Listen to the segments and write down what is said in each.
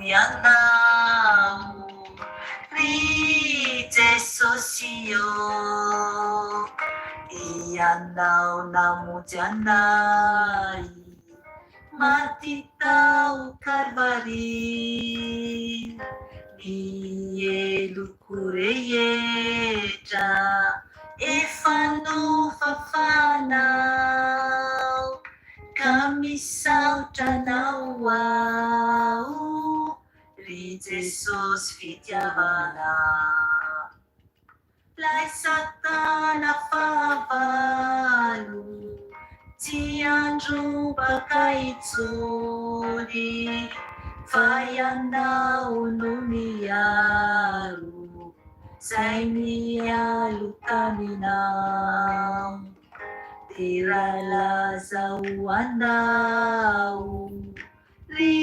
ianao ry Jesosy io, ianao namonjy anay maty tao Kalvary, ny eloko rehetra efa nofafanao, ka misaotra anao aho ry Jesosy fitiavana. Lay Satana fahavalo tsy androbaka intsony, fa ianao no miaro zay mialo taminao. Tera laza ho anao ry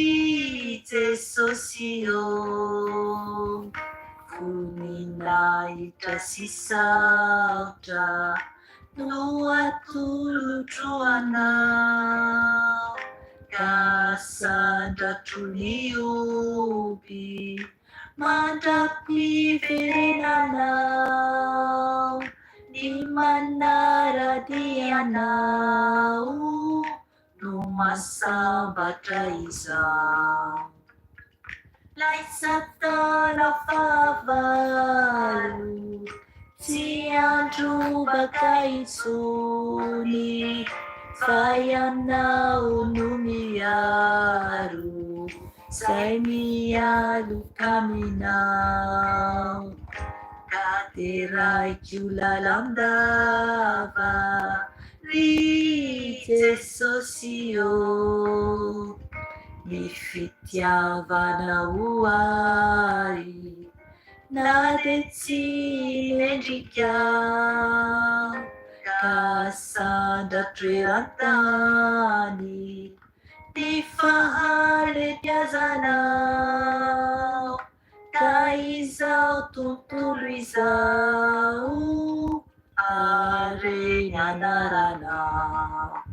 Jesosy io, voninahitra sy saotra no atolotro anao, ka sandratro ny omby mandram-piverenanao, ny manarady anao no masambatra izao. Lay Satana fahavalo tsy androbaka intsony, fa ianao no miaro zay mialo taminao, ka teraiky ho lalandava ry Jesosy io, ny fitiavanao ahy na de tsy mendrika, ka sandratro eran-tany ny fahalebiazanao, ka izao tontolo izao are ny anaranao.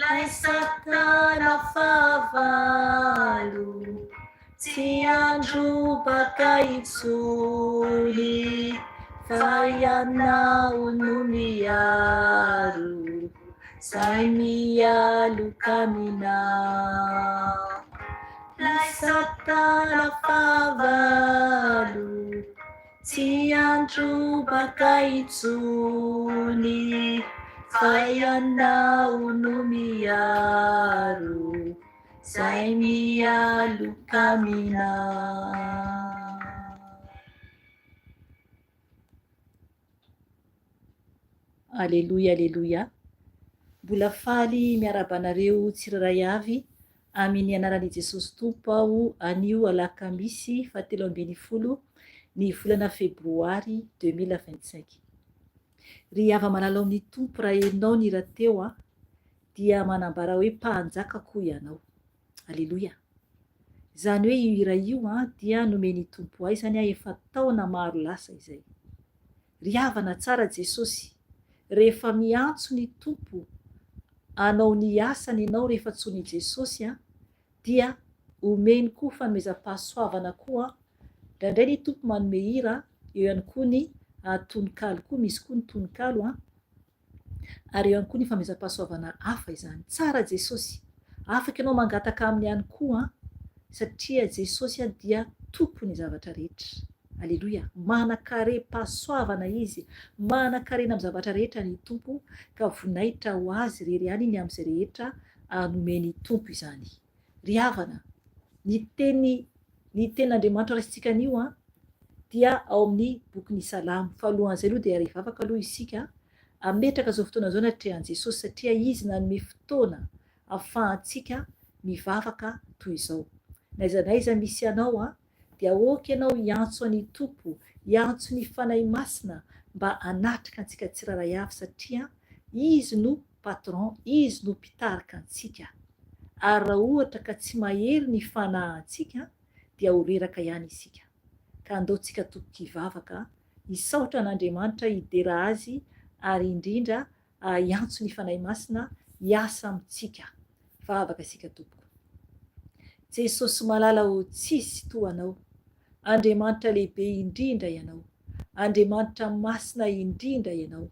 Lay Satana fahavalo tsy androbaka intsony, fa ianao no miaro zay mialo taminao. Lay Satana fahavalo tsy androbaka intsony, fa ianao no miaro zay mialo taminao. Aleluia, aleluia. Mbola faly miarabanareo tsiraray avy amin'ny anaran'i Jesosy Tompo aho anio alakamisy 17 ny volana febroary 2025. Ry ava malalao ny tompo raha ianao ny rahateo dia manambara hoe mpanjakako ianao. Aleluia. Zany hoe io hira io dia nomeny tompo ahy, zany efa taona maro lasa izay. Ry havana tsara Jesosy, rehefa miantso ny tompo anao ny asany ianao rehefa tsony Jesosy dia omeny koa fanomezam-pahasoavana koa. Indraindray ny tompo manome hira, eo ihany koa ny tononkalo koa, misy koa ny tononkalo ary eo ihany koa ny fanomezam-pahasoavana hafa izany. Tsara Jesosy, afaka ianao mangataka aminy ihany koa satria Jesosy dia tompony zavatra rehetra. Aleluia. Manan-kare-pahasoavana izy, manan-karena amin'ny zavatra rehetra ny tompo, ka voninahitra ho azy rery ihany ny amin'izay rehetra nomeny tompo izany. Ry havana, ny tenin'Andriamanitra raisitsika anio dia ao amin'ny bokin'ny Salamo. Fa alohan'izay aloha dia rehefa afaka aloha isika ametraka zao fotoana zao natrehan'i Jesosy, satria izy nanome fotoana ahafahantsika mivavaka toy izao. N'aiza n'aiza misy anao dia aoka ianao hiantso any tompo, hiantso ny fanahy masina mba hanatrika antsika tsiraray avy, satria izy no patron, izy no mpitarika antsika. Ary raha ohatra ka tsy mahery ny fanahintsika dia ho reraka ihany isika. Ka andaontsika tompoko hivavaka, hisaotra an'Andriamanitra hidera azy, ary indrindra hiantso ny fanahy masina hiasa amintsika. Vavaka isika tompoko. Jesosy malala ho tsisy toanao. Andriamanitra lehibe indrindra ianao. Andriamanitra masina indrindra ianao.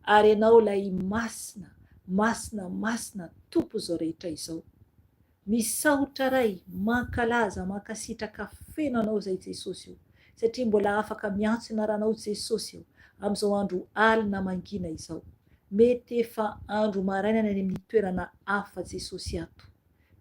Ary ianao lay masina, masina, masina tompo izao rehetra izao. Misaotra ray, mankalaza, mankasitraka feno anao zay Jesosy io. Satria mbola afaka miantso anaranao Jesosy io amin'izao andro alina mangina izao. Mety efa andro maraina any amin'ny toerana hafa Jesosy ato.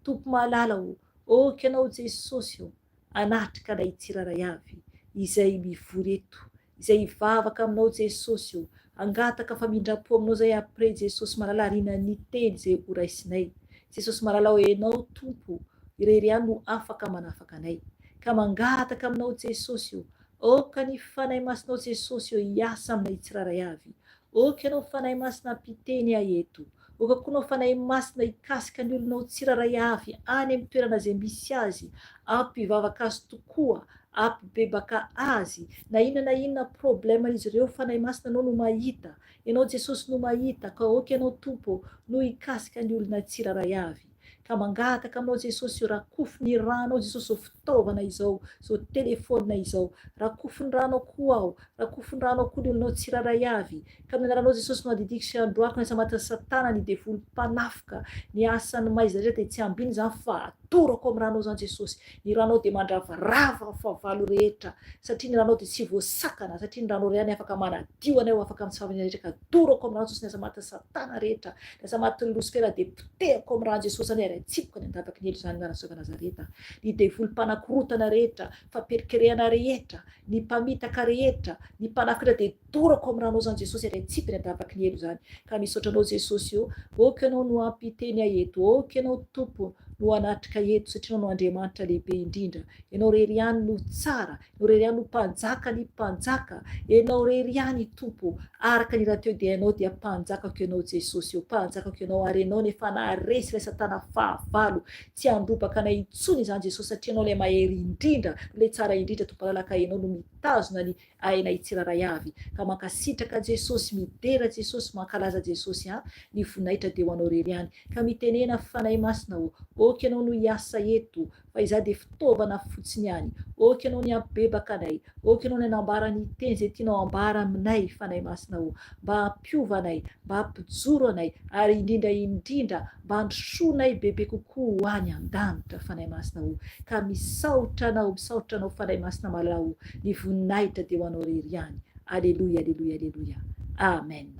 Tompo malala ho, oky anao Jesosy io, anatrika ilay tsiraray avy izay mivory eto, izay hivavaka aminao Jesosy io, angataka famindram-po aminao zay après Jesosy malala rina ny teny zay ho raisinay. Jesosy malala ho enao tompo, irery ihany no afaka manafaka anay. Ka mangataka aminao Jesosy io, oka ny fanahy masinao Jesosy io hiasa aminay tsiraray avy. Oka ianao fanahy masina ampiteny ahy eto. Oka koa anao fanahy masina hikasika ny olonao tsiraray avy any amin'ny toerana izay misy azy, ampivavaka azy tokoa, ampibebaka azy, na inona problème izy ireo fanahy masina anao no mahita. Ianao Jesosy no mahita, ka oka ianao tompo no hikasika ny olona tsiraray avy. Ka mangataka aminao Jesosy io, rakofy ranao Jesosy zao fitaovana izao, zao telefônina izao, rakofy ranao koa aho, rakofy ranao koa ny olonao tsiraray avy. Ka amin'ny anaranao Jesosy no adidiko sy androako ny samatan'ny Satana ny devolo mpanafika, ny asany maiza rehetra dia tsy ambiny zany fa atorako amin'ny ranao zany Jesosy. Ny ranao dia mandravarava fahavalo rehetra, satria ny ranao dia tsy voasakana, satria ny ranao ihany afaka manadio anao, afaka mitsavany rehetra. Ka atorako amin'ny ranao Jesosy ny asa matin'ny Satana rehetra, ny asa matin'ny Losifera dia potehako amin'ny ranao Jesosy zany, ary atsipoko ny andavaky ny elo zany ngana Jesosy Nazareta. Ny devolo mpanakorotana rehetra, famperkerehana rehetra, ny mpamitaka rehetra, ny mpanafika dia torako amin'ny ranao zany Jesosy, ary atsipy ny andavaky ny elo zany. Ka misaotra anao Jesosy io, oka ianao no ampiteny ahy eto, oka ianao tompo no anatrika eto, satria ianao no Andriamanitra lehibe indrindra. Ianao rery ihany no tsara, ianao rery ihany no mpanjaka ny mpanjaka, ianao rery ihany tompo, araka ny raha teo dia ianao dia mpanjakako ianao Jesosy io, mpanjakako ianao, ary ianao nefa naharesy ilay Satana fahavalo, tsy handrobaka anay intsony izany Jesosy, satria ianao ilay mahery indrindra, ilay tsara indrindra tompolalaka, ianao no mitazona ny ainay tsiraray avy. Ka mankasitraka Jesosy, midera Jesosy, mankalaza Jesosy, ny voninahitra dia ho anao rery ihany. Ka mitenena fanahy masina ho, oka ianao no hiasa eto, fa izaho dia fitaovana fotsiny ihany. Oka ianao ny hampibebaka anay, oka ianao ny hanambara ny teny zay tianao ambara aminay fanahy masina ho, mba hampiova anay, mba hampijoro anay, ary indrindra indrindra mba handrosoanay bebe kokoa ho any an-danitra fanahy masina ho. Ka misaotra anao fanahy masina malala ho, ny voninahitra dia ho anao rery ihany. Aleluia, aleluia, aleluia. Amen.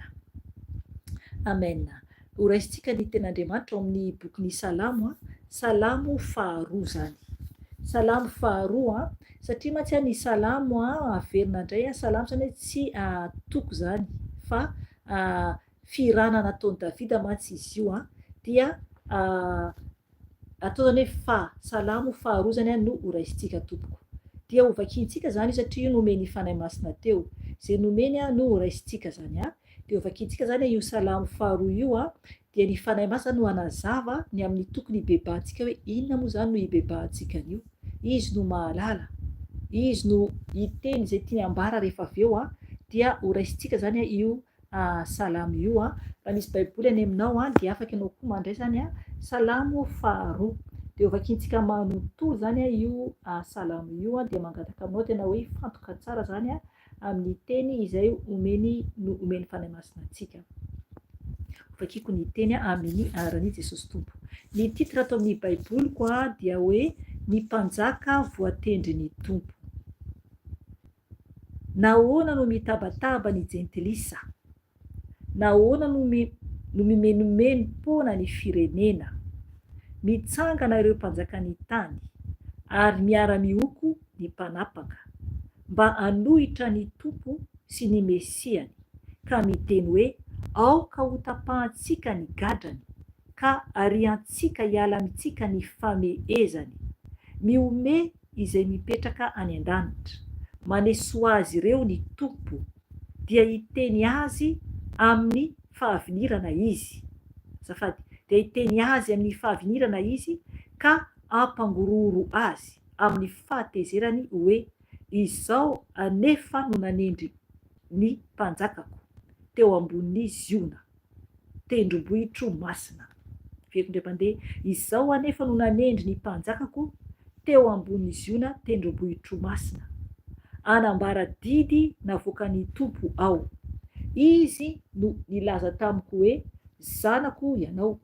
Amen. Ho raisintsika ny ten'Andriamanitra ao amin'ny bokin'ny Salamo, Salamo faharoa zany. Salamo faharoa, satria mantsy ny Salamo averina indray, Salamo zany tsy toko zany, fa firana nataon'i Davida mantsy izy io, dia atao zany hoe Salamo faharoa zany no ho raisintsika tompoko. Dia ho vakiantsika zany satria io nomeny fanahy masina teo, zay nomeny no ho raisintsika zany. Dia ho vakiantsika zany io Salamo faharoa io, dia ny fanahy masina no hanazava ny amin'ny tokony hibebahantsika hoe inona moa zany no hibebahantsika an'io. Izy no mahalala, izy no hiteny zay tiany ambara rehefa avy eo, dia ho raisintsika zany io Salamo io. Raha misy baiboly any aminao dia afaka ianao koa mandray zany Salamo faharoa. Dia ho vakiantsika manontolo zany io Salamo io, dia mangataka aminao tena hoe fantoka tsara zany amin'ny teny izay omeny fanahy masina antsika. Vakiko ny teny amin'ny anaran'i Jesosy Tompo. Ny titre ato amin'ny baiboliko dia hoe ny mpanjaka voatendry ny tompo. Nahoana no mitabataba ny jentilisa? Nahoana no mimenomeno-pona ny firenena? Mitsangana ireo mpanjakan'ny tany, ary miara-mioko ny mpanapaka, mba hanohitra ny tompo sy ny mesiany, ka miteny hoe aoka ho tapahantsika ny gadrany, ka ariantsika hiala amintsika ny famehezany. Miome izay mipetraka any an-danitra, maneso azy ireo ny tompo, dia hiteny azy amin'ny fahavinirana izy. Azafady, dia hiteny azy amin'ny fahavinirana izy, ka ampangororo azy amin'ny fahatezerany hoe izao anefa no nanendry ny mpanjakako teo ambonin'ny ziona, tendrombohitro masina. miveriko indray mandeha. Izao anefa no nanendry ny mpanjakako teo ambonin'izy io na tendrombohitro masina, anambara didy navoaka ny tompo ao. Izy no nilaza tamiko hoe zanako ianao,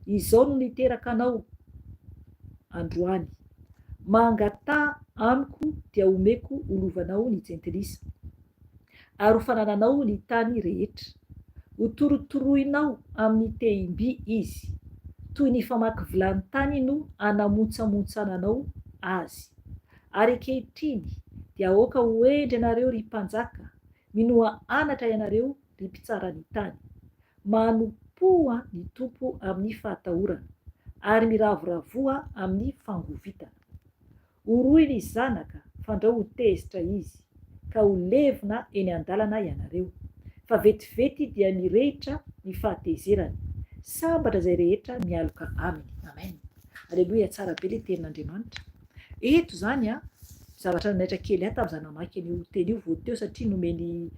izao no niteraka anao androany, mangatà amiko dia omeko olovanao ny jentilisa, ary ho fanananao ny tany rehetra, ho torotoroinao amin'ny tehim-by izy, toy ny famaky vilany tany no anamontsamontsananao azy. Ary ankehitriny dia aoka hoendry ianareo ry mpanjaka, minoa anatra ianareo ry mpitsara ny tany, manompoa ny tompo amin'ny fahatahorana, ary miravoravoa amin'ny fangovitana. Oroy ny zanaka fandrao ho tezitra izy, ka ho levona eny an-dalana ianareo, fa vetivety dia mirehitra ny fahatezerany, sambatra zay rehetra mialoka aminy. Amen. Aleloia, tsara be le tenin'Andriamanitra. Eto zany zavatra nanaitra kely ahy tamin'izaho namaky an'io teny io vao teo, satria nomeny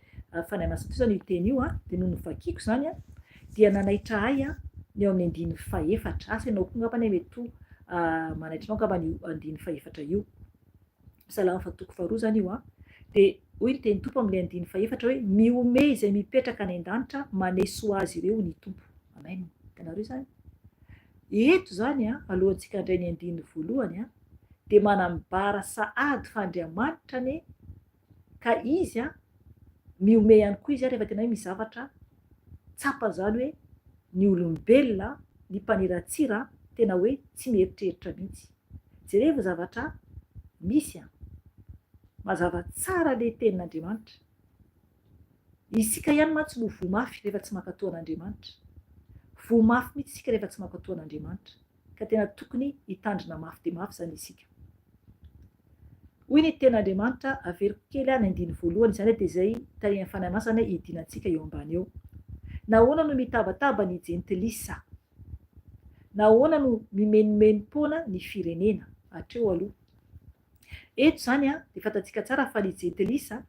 fanahy masina teo zany io teny io dia noho novakiko zany dia nanaitra ahy ny eo amin'ny andiny faefatra. Asa ianao koa ngambany mety ho manaitra anao ngambany io andiny faefatra io. Salama fatoko faharoa zany io dia hoy ny teny tompo amin'ilay andiny faefatra hoe miome izay mipetraka any an-danitra maneso azy ireo ny tompo. Amen. Hitanareo zany. Eto zany alohantsika handray ny andiny voalohany dia manambara sahady f'Andriamanitra ane, ka izy miome ihany koa izy rehefa tena hoe mizavatra tsapa zany hoe ny olombelona ny mpaniratsira tena hoe tsy mieritreritra mihitsy. Jereva zavatra misy mazava tsara le tenin'Andriamanitra. Isika ihany mantsy no vomafy rehefa tsy mankatoa an'Andriamanitra. Vomafy mihitsy isika rehefa tsy mankatoa an'Andriamanitra, ka tena tokony hitandrina mafy dia mafy zany isika. Hoy ny tenin'Andriamanitra averiko kely ny andiny voalohany zany dia izay tarihan'ny fanahy masina hidinantsika eo ambany eo. Nahoana no mitabataba ny jentilisa, nahoana no mimenimeni-poana ny firenena. Hatreo aloha. Eto zany dia fantatsika tsara fa ny jentilisa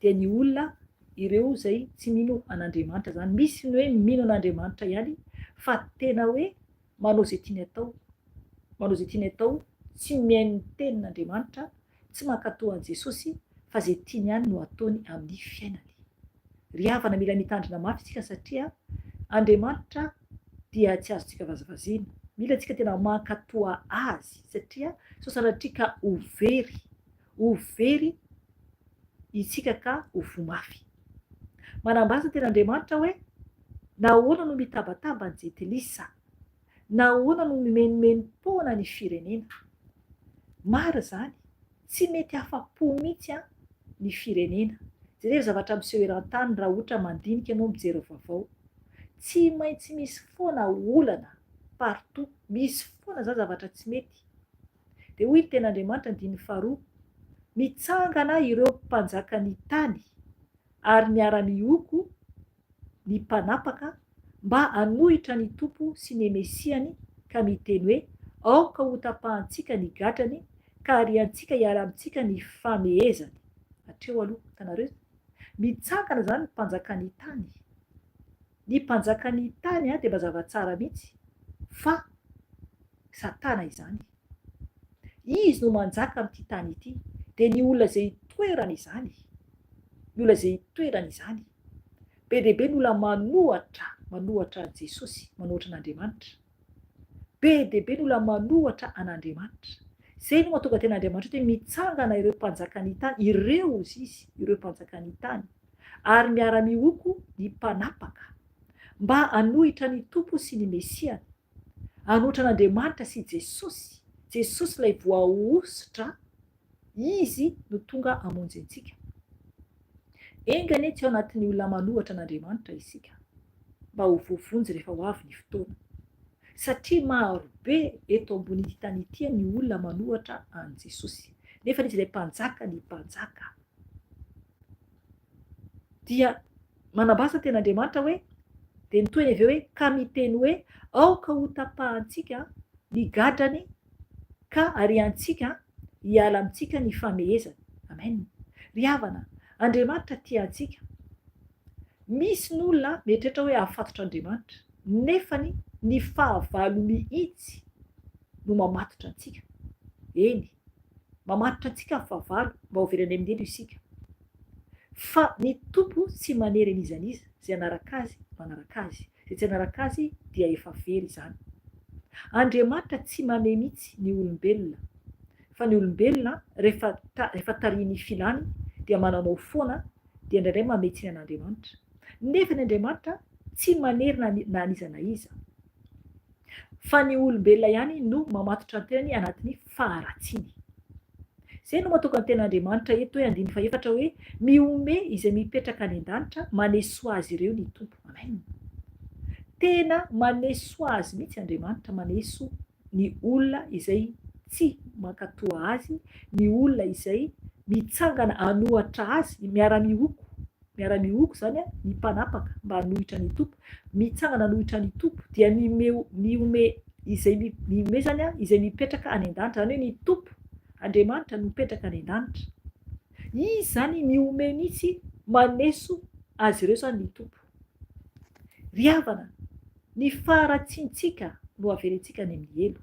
dia ny olona ireo izay tsy mino an'Andriamanitra zany. Misy ny hoe mino an'Andriamanitra ihany fa tena hoe manao izay tiany atao, manao izay tiany atao, tsy mihaino ny tenin'Andriamanitra, tsy mankatoa an'i Jesosy, fa izay tiany ihany no ataony amin'ny fiainany. Ry havana, mila mitandrina mafy isika satria Andriamanitra dia tsy azontsika vazavaziana. Mila antsika tena mankatoa azy satria sanatria ka ho very isika ka ho vomafy. Manambara tenin'Andriamanitra hoe nahoana no mitabataba ny jentilisa, nahoana no mimenimeni-poana ny firenena. Mara zany, tsy mety afa-po mihitsy ny firenena. Jereo zavatra miseho eran-tany raha ohatra mandinika ianao mijery vaovao. Tsy maintsy misy foana olana partout, misy foana zany zavatra tsy mety. Dia hoy ny tenin'Andriamanitra andiny faharoa, mitsangana ireo mpanjaka ny tany ary miara-mioko ny mpanapaka mba hanohitra ny tompo sy ny mesiany, ka miteny hoe aoka ho tapahantsika ny gadrany ka ariantsika hiara amintsika ny famehezany. Hatreo aloha. Hitanareo, mitsangana zany ny mpanjakany tany. Ny mpanjakany tany dia mazava tsara mihitsy fa Satana izany. Izy no manjaka amin'ity tany ity, dia ny olona izay toerana izany, ny olona izay toerana izany, be dia be ny olona manohatra an' Jesosy, manohatra an'Andriamanitra. Be dia be ny olona manohatra an'Andriamanitra. Izay no mahatonga tenin'Andriamanitra hoe mitsangana ireo mpanjakany tany, ireo mpanjakany tany, ary miara-mioko ny mpanapaka mba hanohitra ny tompo sy ny mesiany, hanohitra an'Andriamanitra sy Jesosy. Jesosy ilay voaositra, izy no tonga hamonjy antsika. Engany tsy ao anatin'ny olona manohatra an'Andriamanitra isika, mba ho voavonjy rehefa ho avy ny fotoana. Satria maro be eto ambony tany ity ny olona manohatra an' Jesosy, nefa izy ilay mpanjaka ny mpanjaka. Dia manambasa tenin'Andriamanitra hoe, dia nitoy avy eo hoe ka miteny hoe aoka ho tapahantsika ny gadrany ka ariantsika hiala amintsika ny famehezany. Amen. Ry havana, Andriamanitra tia antsika. Misy ny olona mieritreritra hoe ahafatotra Andriamanitra, nefany ny fahavalo mihitsy no mamatotra antsika. Eny, mamatotra antsika ny fahavalo mba ho verany amin'ny elo isika. Fa ny tompo tsy manery an'izaniza, zay anaraka azy manaraka azy, zay tsy anaraka azy dia efa very zany. Andriamanitra tsy manome mihitsy ny olombelona, fa ny olombelona rehefa tariny filany dia mananao foana dia indraindray mametsiny an'Andriamanitra. Nefa ny Andriamanitra tsy manery na an'iza na iza, fa ny olombelona ihany no mamatotra ny tenany anatin'ny faharatsiany. Zay no mahatonga ny ten'Andriamanitra eto hoe andiny faefatra hoe miome izay mipetraka any an-danitra maneso azy ireo ny tompo. Amen. Tena maneso azy mihitsy Andriamanitra, maneso ny olona izay tsy mankatoa azy, ny olona izay mitsangana anohatra azy, miara-mihoko zany a, ny mpanapaka mba hanohitra ny tompo, mitsangana hanohitra ny tompo dia miome izay zany a, izay mipetraka any an-danitra, zany hoe ny tompo Andriamanitra no mipetraka any an-danitra. Izy zany miome mihitsy maneso azy ireo zany ny tompo. Ry havana, ny faharatsiantsika no averentsika any amin'ny elo.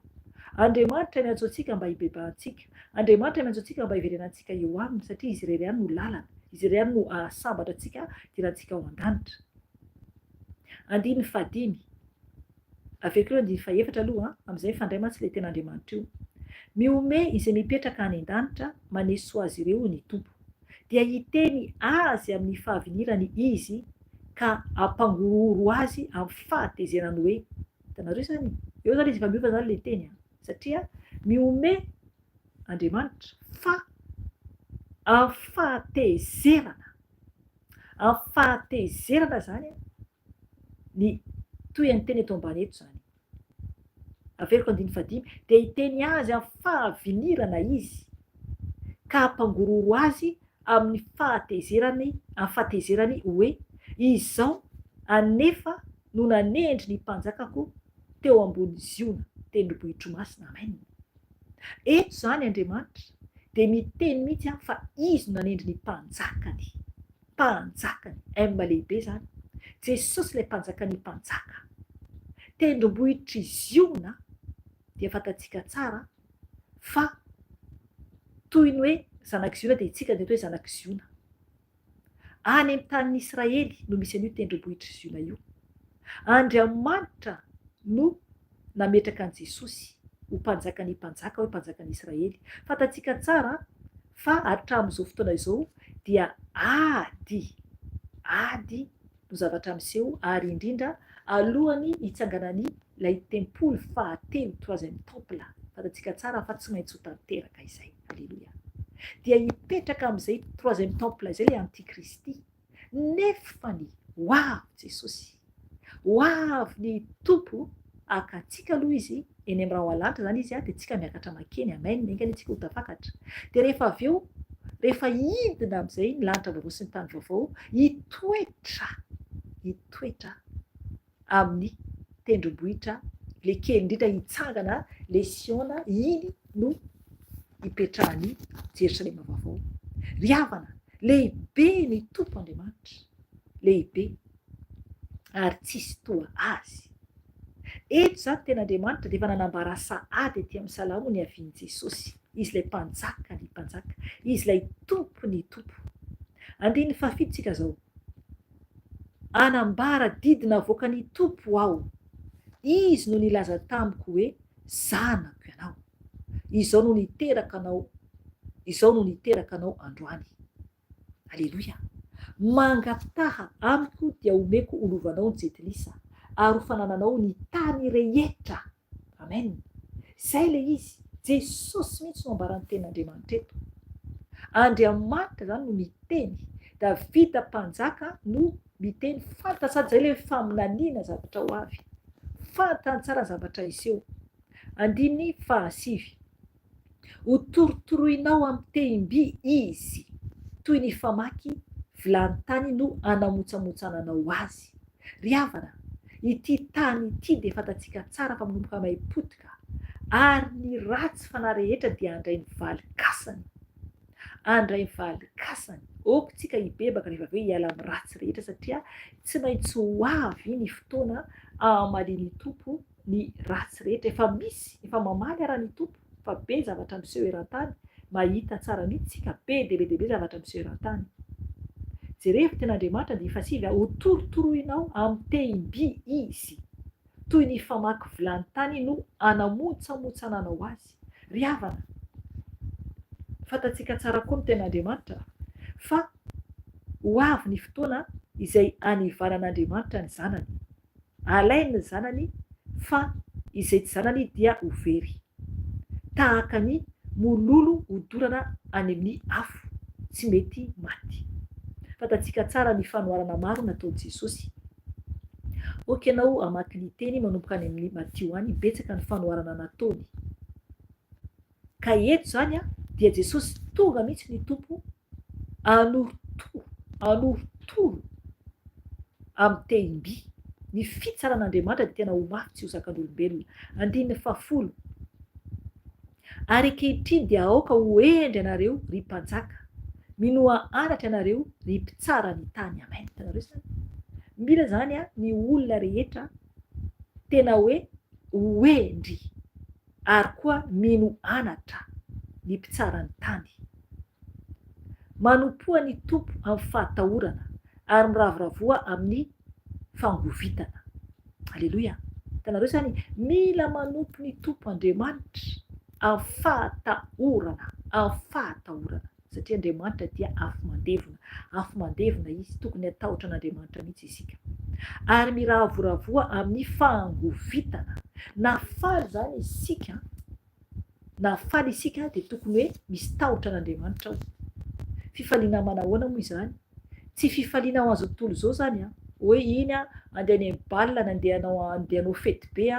Andriamanitra miantso antsika mba hibebahantsika. Andriamanitra miantso antsika mba hiverenantsika eo aminy satria izy irery ihany no lalana, izy irery ihany no ahasambatra antsika tirantsika ao an-danitra. Andiny fahadimy, avery andiny faefatra aloha amin'izay fandray mantsy ilay ten'Andriamanitra io. Miome izay mipetraka any an-danitra maneso azy ireo ny tompo, dia hiteny azy amin'ny fahavinirany izy ka ampangororo azy amin'ny fahatezerany hoe, hitanareo zany, eo zany izy efa miova zany le teny satria miome Andriamanitra fa amin'ny fahatezerana zany ny toy ny teny eto ambany eto zany. Averiko andiny fahadimy, dia hiteny azy amin'ny fahavinirana izy ka ampangororo azy amin'ny fahatezerany hoe izao anefa no nanendry ny mpanjakako teo ambony ziona tendrombohitro masina. Amen. Eto zany Andriamanitra dia miteny mihitsy fa izy no nanendry ny mpanjakany lehibe zany, Jesosy ilay mpanjakany mpanjaka tendrombohitry ziona. Dia fantatsika tsara fa toy ny hoe zanaky ziona dia itsika dia hoe zanaky ziona. Any amin'ny tanin'ny Israely no misy an'io tendrombohitry ziona io. Andriamanitra no nametraka an' Jesosy ho mpanjakany mpanjaka, hoe mpanjakany Israely. Fantatsika tsara fa hatramin'izao fotoana izao dia ady no zavatra miseho, ary indrindra alohany hitsanganany ilay tempoly fahatelo, troisième temple. Fantatsika tsara fa tsy maintsy ho tanteraka izay. Alleluia. Dia hipetraka amin'izay troisième temple izay ilay antikristy. Nefany ho avy Jesosy, ho avy ny tompo, akatsika aloha izy eny amin'ny rahalanitra zany izy dia tsika miakatra makeny. Amen. Engany antsika ho tafakatra. Dia rehefa avy eo, rehefa hidina amin'izay ny lanitra vaovao sy ny tany vaovao, hitoetra amin'ny tendrombohitra le kely indrindra, hitsangana le Siona, iny no hipetrahany Jerosalema vaovao. Ry havana, lehibe ny tompo Andriamanitra, lehibe ary tsisy toa azy. Eto zany ten'Andriamanitra dia efa nanambara sahady etỳ amin'ny Salamo ny havian'i Jesosy, izy ilay mpanjaka ny mpanjaka, izy ilay tompo ny tompo. Andiny fahafito tsika zao, anambara didina avoaka ny tompo aho, izy no nilaza tamiko hoe zanako ianao, izao no niteraka anao androany. Alleluia. Mangataha amiko dia omeko olovanao ny jetilisa, ary ho fanananao ny tany rehetra. Amen. Zay le izy, Jesosy mihitsy no ambarany ten'Andriamanitra eto. Andriamanitra zany no miteny, Davida mpanjaka no miteny, fantatsara zay le faminaniana zavatra ho avy, fantany tsara zavatra iseho. Andiny fahasivy, ho torotoroinao amin'ny tehim-by izy, toy ny famaky vilany tany no anamontsamotsananao azy. Ry havana, ity tany ity dia fantatsika tsara fa manomboka mahipotika, ary ny ratsy fanahy rehetra dia andray ny valikasany. Okotsika hibebaka rehefa avy eo hiala amin'ny ratsy rehetra, satria tsy maintsy ho avy ny fotoana hahamalian'ny tompo ny ratsy rehetra efa misy, efa mamaly ara ny tompo fa be zavatra miseho eran-tany, mahita tsara mihitsy tsika be dehibe zavatra miseho eran-tany. Jereo ten'Andriamanitra dia efa sivy ho torotoroinao amin'ny tehim-by izy, toy ny famaky vilany tany no anamontsamotsana anao azy. Ry havana, fantatsika tsara koa ny ten'Andriamanitra fa ho avy ny fotoana izay anivaran'Andriamanitra ny zanany. Alainy ny zanany fa izay tsy zanany dia ho very. Tahaka ny mololo hodorana any amin'ny afo, tsy mety maty. Fantatsika tsara ny fanoharana maro nataon'i Jesosy. Ianao hamaky ny teny manomboka any amin'ny Matteo any, betsaka ny fanoharana nataony. Ka eto zany dia Jesosy tonga mihitsy ny tompo hanorotoro amin'ny tehim-by. Ny fitsaran'Andriamanitra dia tena ho mafy tsy ho zakan'olombelona. 10. Ary ankehitriny dia aoka ho endry anareo ry mpanjaka, minoa anatra ianareo ry mpitsara ny tany. Amen. Hitanareo zany, mila zany ny olona rehetra tena hoe hoendry ary koa mino anatra ny mpitsara ny tany, manompoa ny tompo amin'ny fahatahorana ary miravoravoa amin'ny fangovitana. Aleloia. Hitanareo zany, mila manompo ny tompo Andriamanitra amin'ny fahatahorana, satria Andriamanitra dia afo mandevona izy, tokony atahotra an'Andriamanitra mihitsy isika. Ary miravoravoa amin'ny fangovitana. Nafaly zany isika, nafaly isika dia tokony hoe misy tahotra an'Andriamanitra ao. Fifaliana manahoana moa izany? Tsy fifaliana ho azo tontolo izao zany hoe iny andeha any amin'ny balina, andehanao fety be,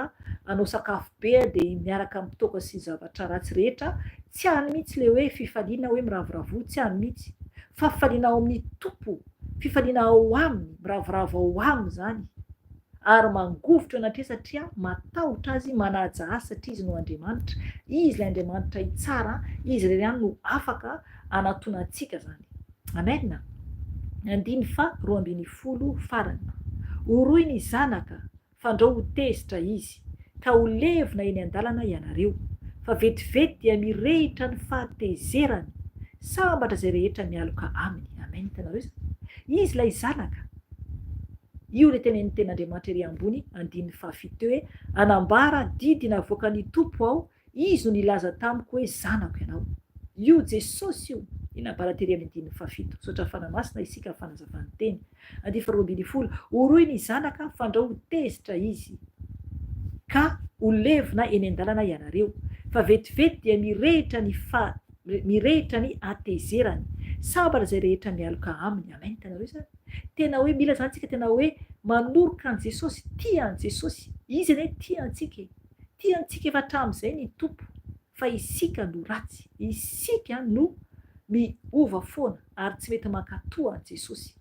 anao sakafo be dia miaraka amin'ny toaka sy zavatra ratsy rehetra. Tsy any mihitsy le hoe fifaliana hoe miravoravo, tsy any mihitsy. Fa fifaliana ao amin'ny tompo, fifaliana ao aminy, miravoravo ao aminy zany, ary mangovitra anatria satria matahotra azy, manaja azy satria izy no Andriamanitra. Izy le Andriamanitra itsara, izy le ihany no afaka anatona antsika zany. Amen. 12 farany. Oroy ny zanaka fandrao ho tezitra izy, ka ho levona eny an-dalana ianareo, fa vetivety dia mirehitra ny fahatezerany, sambatra izay rehetra mialoka aminy. Amen. Hitanareo zany, izy lay zanaka. Io le tenen'ny ten'Andriamanitra ery ambony 7 hoe anambara didy navoaka ny tompo aho, izy no nilaza tamiko hoe zanako ianao. Io Jesosy io inambara tery amin'ny 7. Sotra fanamasina isika fanazavany teny. 12. Oroy ny zanaka fandrao ho tezitra izy, ka ho levona eny an-dalana ianareo, fa vetivety dia mirehitra ny atezerany, sambatra izay rehetra mialoka aminy. Amen. Hitanareo zany, tena hoe mila zany tsika tena hoe manoroka an' Jesosy, tia an' Jesosy. Izy ane tia antsika efa hatramin'izay ny tompo, fa isika no ratsy, isika no miova foana ary tsy mety mankatoa an' Jesosy.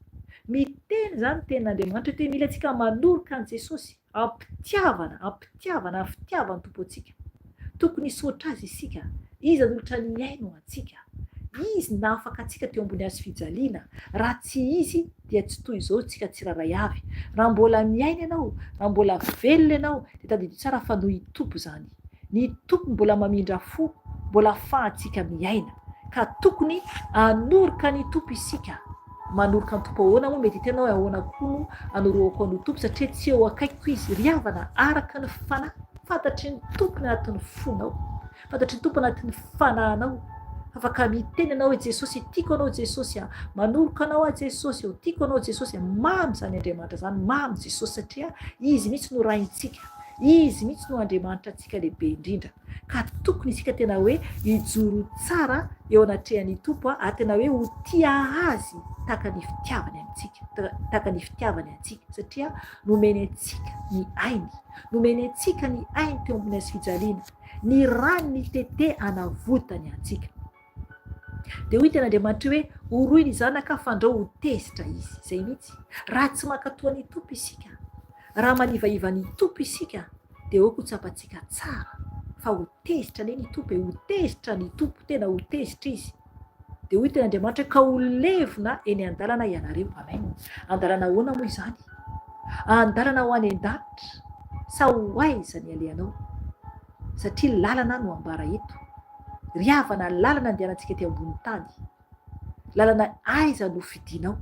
Miteny zany ten'Andriamanitra hoe mila antsika manoroka an' Jesosy, ampitiavana ny tompo antsika. Tokony hisaotra azy isika, izy anolotra ny aino antsika, izy nafaka antsika teo ambony hazofijaliana. Raha tsy izy dia tsy toy izao tsika tsiraray avy. Raha mbola miaina ianao, raha mbola velona ianao, dia tadidio tsara fa noho i tompo zany. Ny tompo mbola mamindra fo, mbola ahafahantsika miaina, ka tokony hanoroka ny tompo isika. Manoroka ny tompo ahoana moa? Mety hitanao ahoana koa no hanoroako ny tompo, satria tsy eo akaiko izy. Ry havana, araka ny fanahy, fantatry ny tompony anatin'ny fonao, fantatry ny tompony anatin'ny fanahinao. Afaka miteny anao hoe Jesosy, tiako anao Jesosy, manoroka anao a Jesosy, tiako anao Jesosy. Mamy zany Andriamanitra zany, mamy Jesosy, satria izy mihitsy no raintsika, izy mihitsy no Andriamanitra antsika lehibe indrindra. Ka tokony isika tena hoe hijoro tsara eo anatrehan'ny tompo, ary tena hoe ho tia azy tahaka ny fitiavany antsika, satria nomeny antsika ny ainy, nomeny antsika ny ainy teo ambony hazofijaliana, ny rano ny tete anavotany antsika. Dia hoy ten'Andriamanitra hoe oroy ny zanaka fandrao ho tezitra izy. Izay mihitsy, raha tsy mankatoa ny tompo isika, raha manivaiva ny tompo isika, dia hoe ho tsapantsika tsara, fa ho tezitra anie ny tompo, ho tezitra ny tompo, tena ho tezitra izy. Dia hoy ten'Andriamanitra ka ho levona eny an-dalana ianareo. Amen. An-dalana ahoana moa izany? An-dalana ho any an-danitra, sa ho aiza ny aleanao satria lalana no ambara eto. Ry havana lalana andehanantsika ty ambony tany, lalana aiza no fidinao,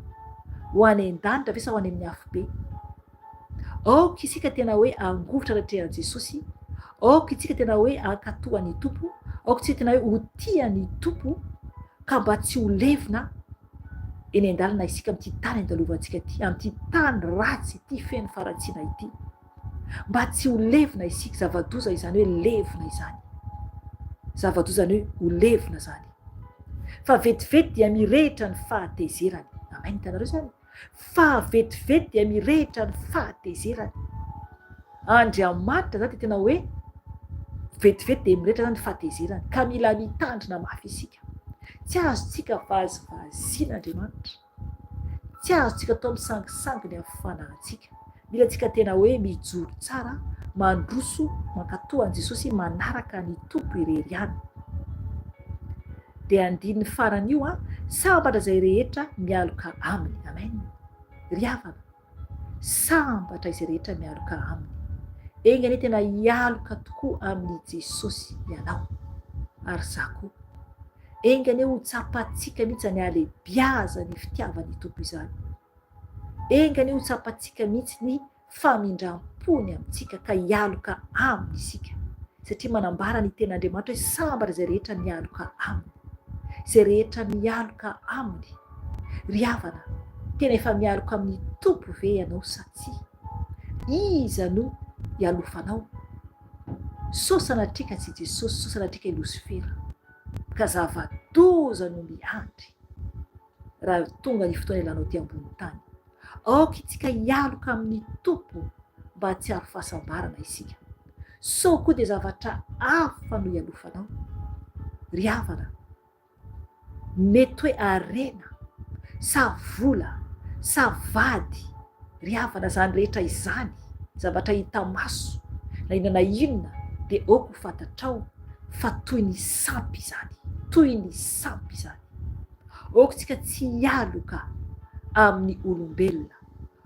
ho any an-danitra ve sa ho any amin'ny afo be? Aoka isika tena hoe angovotra retrehan'i Jesosy, aoka isika tena hoe ankatohan'ny Tompo, aoka isika tena hoe ho tian'ny Tompo, ka mba tsy ho levina eny an-dalana isika amin'ity tany andalovantsika ity, amin'ity tany ratsy ity feno faratsiana ity, mba tsy ho levina isika. Zava-doza izany hoe levina izany, zava-doza ny hoe ho levina zany, fa vetivety dia mirehitra ny fahatezerany. Amen, hitanareo zany, fa vetivety dia mirehitra ny fahatezerany. Andriamanitra zany tena hoe vetivety dia mirehitra zany ny fahatezerany, ka mila mitandrina mafy isika. Tsy azontsika vazivaziana Andriamanitra, tsy azontsika atao misangisangy ny afifanantsika. Mila tsika tena hoe mijoro tsara, mandroso, mankatohan'i Jesosy, manaraka ny Tompo irery ihany. Dia andininy farany io sambatra izay rehetra mialoka aminy. Amen. Ry havana, sambatra izay rehetra mialoka aminy. Engany tena hialoka tokoa amin'ny Jesosy ianao ary za koa. Engany ho tsapatsika mihitsy ny alebiaza ny fitiavan'ny Tompo izany. Engany ho tsapatsika mihitsy ny famindram-pony amintsika, ka hialoka aminy isika. Satria manambara ny ten'Andriamanitra hoe sambatra izay rehetra mialoka aminy, izay rehetra mialoka aminy. Ry havana, tena efa mialoka amin'ny Tompo ve ianao sa tsia? Iza no ialofanao? Sosana trika tsy Jesosy, sosana trika i Losifera, ka zava-doza no miandry raha tonga ny fotoana ilanao ty ambony tany. Aoka itsika hialoka amin'ny Tompo mba tsy haro fahasambarana isika. So koa dia zavatra hafa no ialofanao. Ry havana, mety hoe arena sa vola sa vady, ry havana, zany rehetra izany zavatra hita maso na inona na inona dia aoko fatatrao fa toy ny sampy izany, toy ny sampy izany. Aoko tsika tsy hialoka amin'ny olombelona,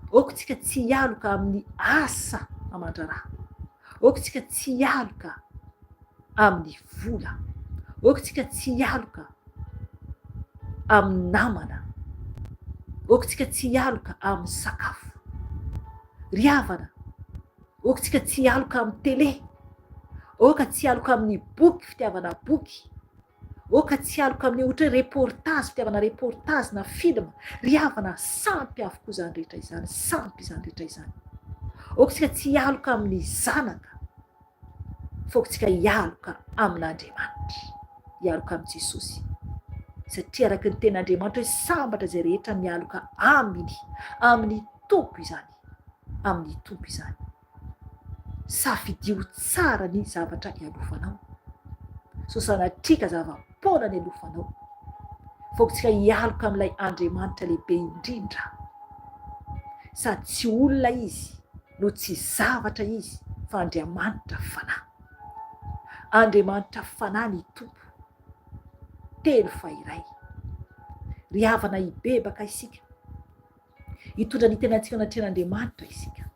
aoko tsika tsy hialoka amin'ny asa aman-draharaha, aoko tsika tsy hialoka amin'ny vola, aoko tsika tsy hialoka amin'ny namana, aoko tsika tsy hialoka amin'ny sakafo. Ry havana, aoko tsika tsy hialoka amin'ny tele, aoka tsy hialoka amin'ny boky, fitiavana boky, aoka tsy hialoka amin'ny ohatra hoe reportage, fitiavana reportage na filma. Ry havana, sampy avokoa izany rehetra izany, sampy izany rehetra izany. Aoka tsika tsy hialoka amin'ny zanaka, fa aoka tsika hialoka amin'Andriamanitra, hialoka amin'i Jesosy. Satria araka ny ten'Andriamanitra hoe sambatra izay rehetra mialoka aminy, amin'ny Tompo izany, amin'ny Tompo izany. Safidio tsara ny zavatra ialofanao, sosana trika zava-poana ny alofanao, fa aoka tsika hialoka amin'ilay Andriamanitra lehibe indrindra. Sady tsy olona izy no tsy zavatra izy, fa Andriamanitra fanahy. Andriamanitra fanahy ny Tompo, telo fa iray. Ry havana, hibebaka isika, hitondra ny tenantsika anatrehan'Andriamanitra isika,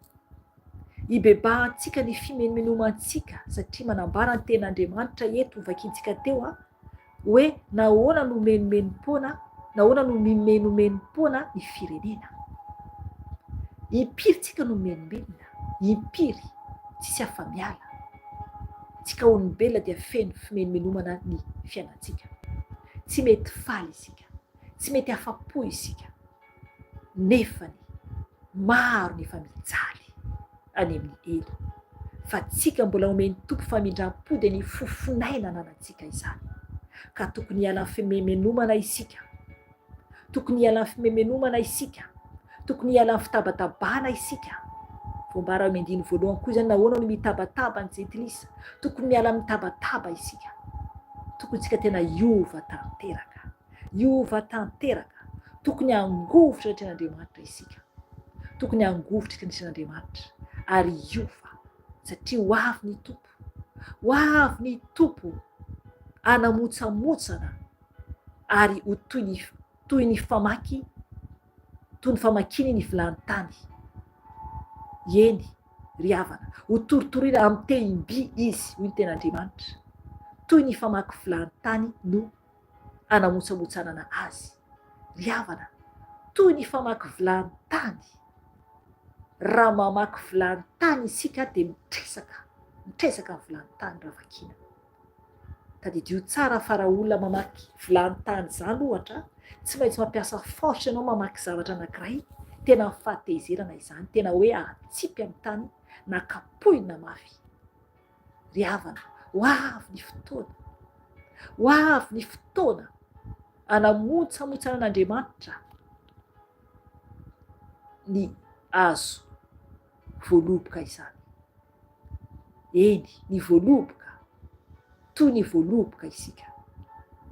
hibebahantsika ny fimenomenomantsika, satria manambara ny ten'Andriamanitra eto vakintsika teo hoe nahoana no menomenom-poana, nahoana no mimenomenom-poana ny firenena. Impiry tsika no menomenona, impiry, tsisy afa-miala. Tsika olombelona dia feno fimenomenomana ny fiainantsika. Tsy mety faly isika, tsy mety afa-po isika, nefany maro ny efa mijaly any amin'ny elo. Fa tsika mbola omeny Tompo famindram-po dia ny fofonaina ananantsika izany. Ka tokony hiala amin'ny fimemenomana isika, tokony hiala amin'ny fimemenomana isika, tokony hiala amin'ny fitabatabana isika. Voambara amin'ny andiny voalohany koa izany, nahoana no mitabataba ny jentilisa, tokony miala amin'ny tabataba isika. Tokony tsika tena hiova tanteraka, hiova tanteraka. Tokony hangovotra retran'Andriamanitra isika, tokony hangovotra retran'Andriamanitra ary hiova, satria ho avy ny Tompo, ho avy ny Tompo hanamotsamotsana ary ho toy ny famaky, toy ny famakiny ny vilany tany. Eny, ry havana ho toritoriana amin'ny teny-by izy hoy ny ten'Andriamanitra toy ny famaky vilany tany no anamontsamotsanana azy. Ry havana toy ny famaky vilany tany, raha mamaky vilany tany isika dia mitresaka ny vilany tany raha vakina. Tadidio tsara fa raha olona mamaky vilany tany zany ohatra tsy maintsy mampiasa force ianao mamaky zavatra anankiray, tena fahatezerana izany, tena hoe ahatsipy amin'ny tany na kapohina mafy. Ry havana ho avy ny fotoana anamontsamotsana an'Andriamanitra ny azo voaloboka izany. Eny, ny voaloboka, toy ny voaloboka isika,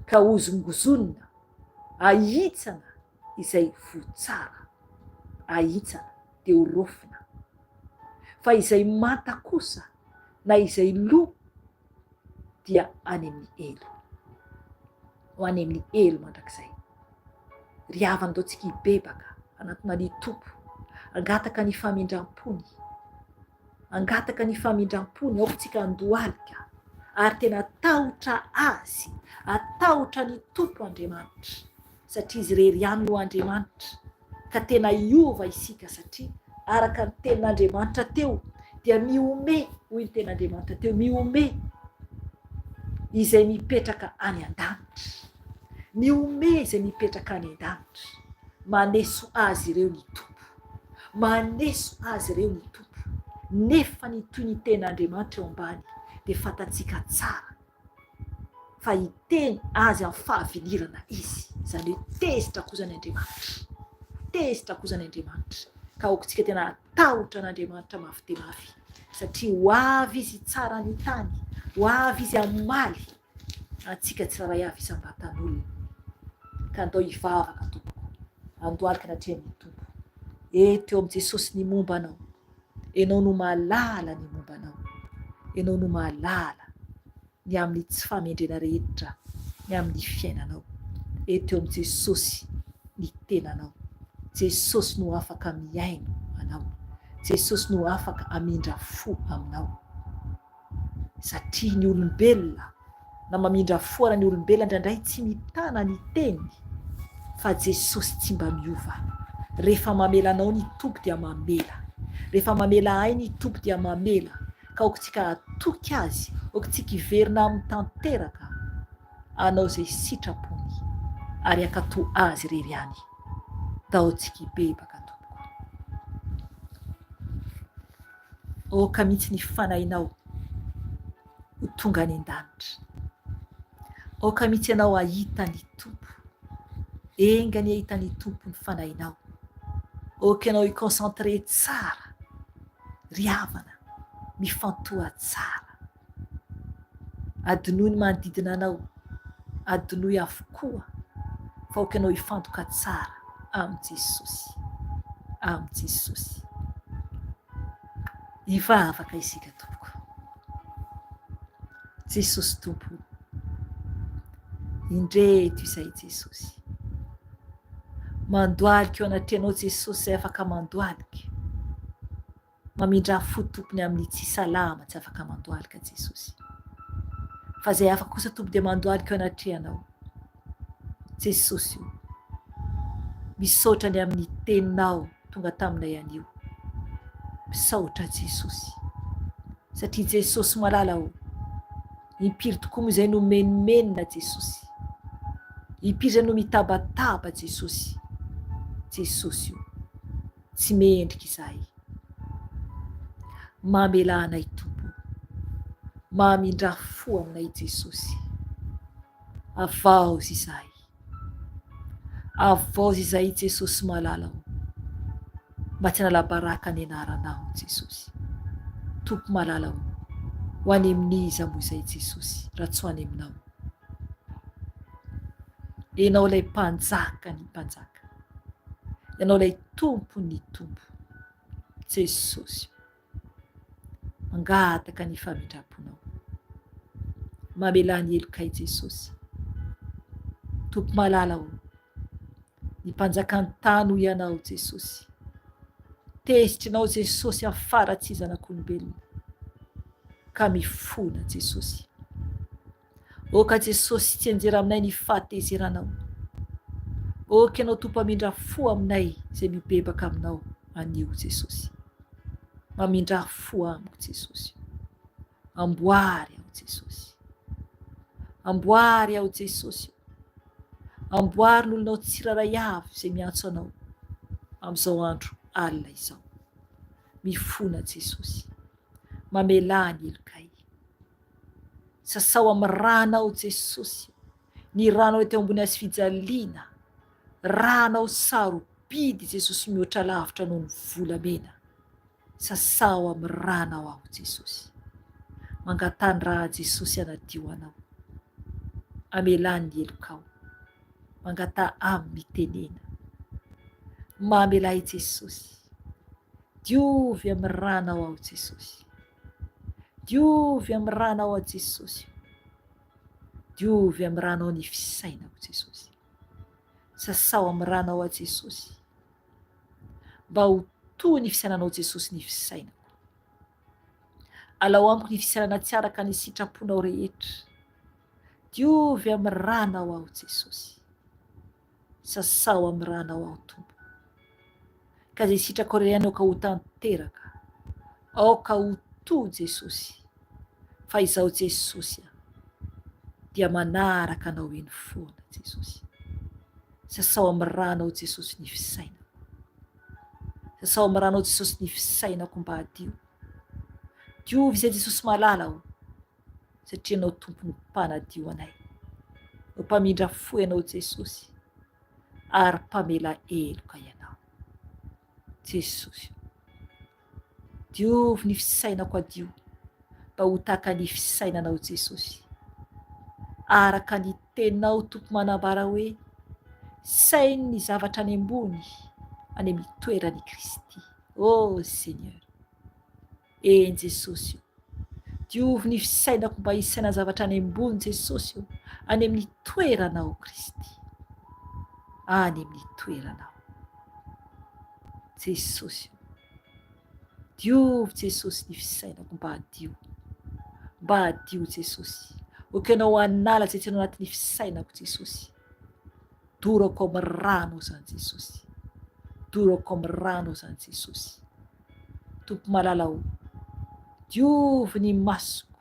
ka hozongozonina, ahitsana izay votsara, ahitsana dia horofina. Fa izay manta kosa na izay lo dia any amin'ny elo, ho any amin'ny elo mandrakizay. Ry havana dao tsika hibebaka anatona ny tompo, angataka ny famindram-pony, aoka tsika andohalika ary tena atahotra azy, atahotra ny tompo Andriamanitra satria izy rery ihany no Andriamanitra, ka tena hiova isika satria araka ny tenin'Andriamanitra teo dia miome, hoy ny ten'Andriamanitra teo, miome izay mipetraka any an-danitra, miome izay mipetraka any an-danitra, maneso azy ireo ny tompo, maneso azy ireo ny tompo. Nefa ny toy ny ten'Andriamanitra eo ambany dia fantatsika tsara fa hiteny azy amin'ny fahavelirana izy, izany hoe tezitra kosa ny Andriamanitra, ka okontsika tena atahotra n'Andriamanitra mafy dia mafy satria ho avy izy tsara ny tany, ho avy izy amaly antsika tsiraray avy isam-batan'olona. Ka andao hivavaka tompoko, andohalika anatrehan'ny tompo, eto eo amin'i Jesosy ny momba anao, ianao no mahalala ny momba anao, ianao no mahalala ny amin'ny tsy famendrena rehetra ny amin'ny fiainanao. Eto eo amin'i Jesosy ny tenanao, Jesosy no afaka miaino anao, Jesosy no afaka amindra fo aminao, satria ny olombelona na mamindra fo ara ny olombelona indraindray tsy mitana ny teny, fa Jesosy tsy mba miova. Rehefa mamela anao ny tompo dia mamela, rehefa mamela ay ny tompo dia mamela, ka okontsika atoky azy, okontsika hiverina amin'ny tanteraka anao zay sitrapony ary akato azy rery ihany. Daontsika hibebaka tompoko. Oka mihitsy ny fanahinao ho tonga any an-danitra, oka mihitsy ianao ahita ny tompo, engany ahita ny tompo ny fanahinao, oka ianao hiconcentre tsara, ry havana mifantoha tsara, adinoy ny manodidina anao, adinoy avokoa, fa oka ianao hifantoka tsara amin'i Jesosy. Hivavaka isika tompoko. Jesosy tompo, indreto izay Jesosy, mandohalika eo anatrehanao Jesosy izay afaka mandohalika, mamindra fo tompony amin'ny tsy salama tsy afaka mandohalika Jesosy, fa izay afaka kosa tompo dia mandohalika eo anatrehanao Jesosy io, misaotra ny amin'ny teninao tonga taminay anio, misaotra Jesosy satria Jesosy malala ho, impiry tokoa moa izay no menomenina Jesosy, impiry izay no mitabataba Jesosy io tsy mendrika izahay, mamela anay tompo, mamindra fo aminay Jesosy, avaozy izahay Jesosy malala ho, mba tsy hanala baraka ny anaranao Jesosy, tompo malala ho any amin'iza moa izay Jesosy raha tsy ho any aminao. Ianao ilay mpanjaka ny mpanjaka, ianao ilay tompo ny tompo Jesosy, mangataka ny famindram-ponao, mamela ny elokay Jesosy, tompo malala ho, ny mpanjakan-tany ho ianao Jesosy, mitezitra anao Jesosy afara tsy zanak'olombelona, ka mifona Jesosy. Oka Jesosy tsy anjera aminay ny fahatezeranao. Oka ianao Tompo amindra fo aminay zay mibebaka aminao anio Jesosy. Mamindra fo amiko Jesosy. Amboary aho Jesosy. Amboary aho Jesosy. Amboary n'olonao tsiraray avy zay miantso anao amin'izao andro alina izao. Mifona Jesosy. Mamelany elokay. Sasao amin'ny ranao Jesosy. Ny ranao teo ambony hazo fijaliana. Ranao sarobidy Jesosy mihoatra lavitra noho ny volamena. Sasao amin'ny ranao aho Jesosy. Mangatany raha Jesosy anadio anao. Amelany elokao. Mangata amin'ny mitenena. Mamelay Jesosy. Diovy amin'ny ranao aho Jesosy. Diovy amin'ny ranao aho Jesosy. Diovy amin'ny ranao ny fisainako Jesosy. Sasao amin'ny ranao aho Jesosy. Mba ho toy ny fisainanao Jesosy ny fisainako. Alao amiko ny fisainana tsy araka ny sitraponao rehetra. Diovy amin'ny ranao aho Jesosy. Sasao amin'ny ranao aho Tompo. Ka zay sitrako rehetra aoka ho tanteraka. Aoka ho toy Jesosy. Fa izaho Jesosy dia manaraka anao eny foana Jesosy. Sasao amin'ny ranao Jesosy ny fisainako. Sasao amin'ny ranao Jesosy ny fisainako mba hadio. Diovy izay Jesosy malala aho. Satria anao Tompo ny mpanadio anay. Mpamindra fo ianao Jesosy. Ary mpamela eloka ianao. Jesosy. Diovy ny fisainako adio. Mba ho tahaka ny fisainanao Jesosy. Araka ny teninao Tompo manambara hoe sainy ny zavatra any ambony any amin'ny toeran'i Kristy. Oh Seigneur. En Jesosy. Diovy ny fisainako mba hisaina zavatra any ambony Jesosy. Any amin'ny toeranao Kristy. Any amin'ny toeranao. Jesosy. Diovy Jesosy ny fisainako mba hadio. Mba hadio Jesosy. Okanao anala zay tsy anatin'ny fisainako Jesosy. Dorako amin'ny rano zany Jesosy. Dorako amin'ny rano zany Jesosy. Tompo malalao. Diovy ny masoko.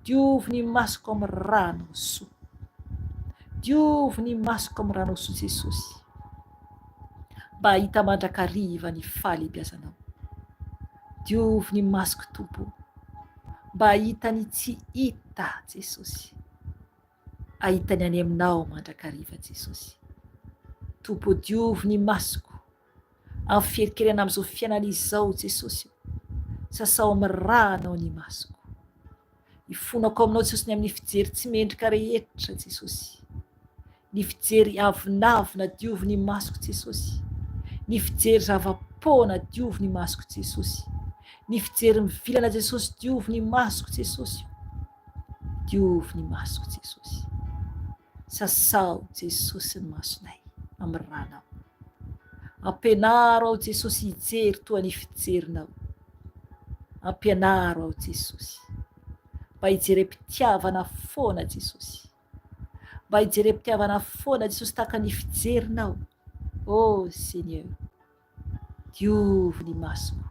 Diovy ny masoko amin'ny rano soa. Diovy ny masoko amin'ny rano soa Jesosy. Mba hita mandrakariva ny fahalebiazanao. Diovy ny masoko Tompo. Mba hitany tsy hita Jesosy. Ahitany any aminao mandrakariva Jesosy. Tompo diovy ny masoko. Amin'ny fieritreretana amin'izao fiainana izao Jesosy. Sasao amin'ny ranao ny masoko. Ifonako aminao Jesosy ny amin'ny fijery tsy mendrika rehetra Jesosy. Ny fijery avinavina diovy ny masoko Jesosy. Ny fijery zava-poana diovy ny masoko Jesosy. Ny fijery mivilana Jesosy diovy ny masoko Jesosy. Diovy ny masoko Jesosy. Sasao Jesosy ny masonay amin'ny ranao. Ampianaro ao Jesosy hijery toa ny fijerinao. Ampianaro ao Jesosy. Mba hijery mpitiavana foana Jesosy. Mba hijery mpitiavana foana Jesosy tahaka ny fijerinao. Oh Seigneur. Diovy ny masoko.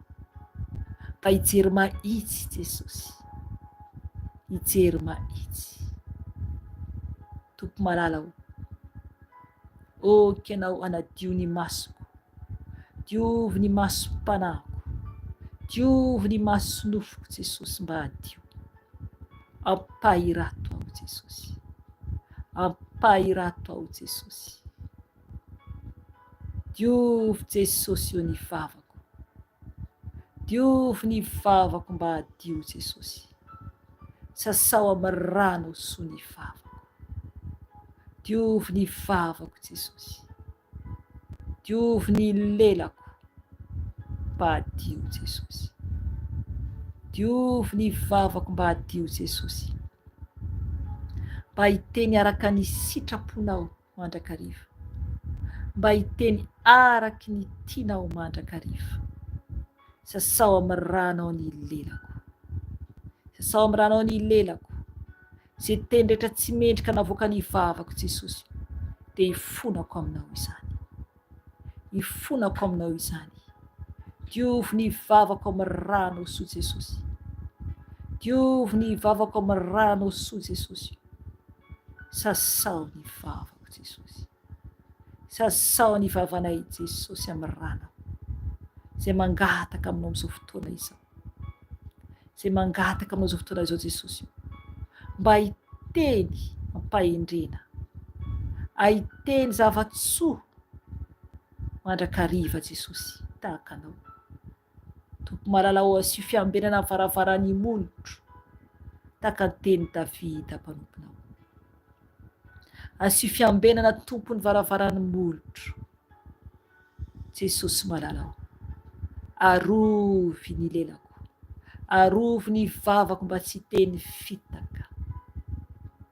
Mba hijery mahitsy Jesosy. Hijery mahitsy. Tompo malalao. Oh kianao anadio ny masoko. Diovy ny masom-panako. Diovy ny maso-nofoko Jesosy mba hadio. Ampahirato ao Jesosy. Ampahirato ao Jesosy. Diovy Jesosy eo ny vavako. Diovy ny vavako mba hadio Jesosy. Sasao amin'ny rano soa ny vavako. Diovy ny vavako Jesosy. Diovy ny lelako mba hadio Jesosy. Diovy ny vavako mba hadio Jesosy. Mba hiteny araka ny sitraponao mandrakariva. mba hiteny araky ny tianao mandrakariva. Sasao amin'ny ranao ny lelako, sasao amin'ny ranao ny lelako, zay teny rehetra tsy mendrika navoaka ny vavako Jesosy, dia hifonako aminao izany, hifonako aminao izany. Diovy ny vavako amin'ny ranao soa Jesosy, diovy ny vavako amin'ny ranao soa Jesosy. Sasao ny vavako Jesosy, sasao ny vavanay Jesosy amin'ny ranao, zay mangataka aminao amin'izao fotoana izao, zay mangataka aminao izao fotoana izao Jesosy, mba hiteny mampahendrena, ahiteny zavatsoa mandrakariva Jesosy tahaka anao. Tompo malalao asio fiambenana amin'ny varavaran'ny molotro tahaka ny teny Davida mpanomponao. Asio fiambenana tompony varavaran'ny molotro Jesosy malalao. Arovy ny lelako, arovy ny vavako mba tsy teny fitaka.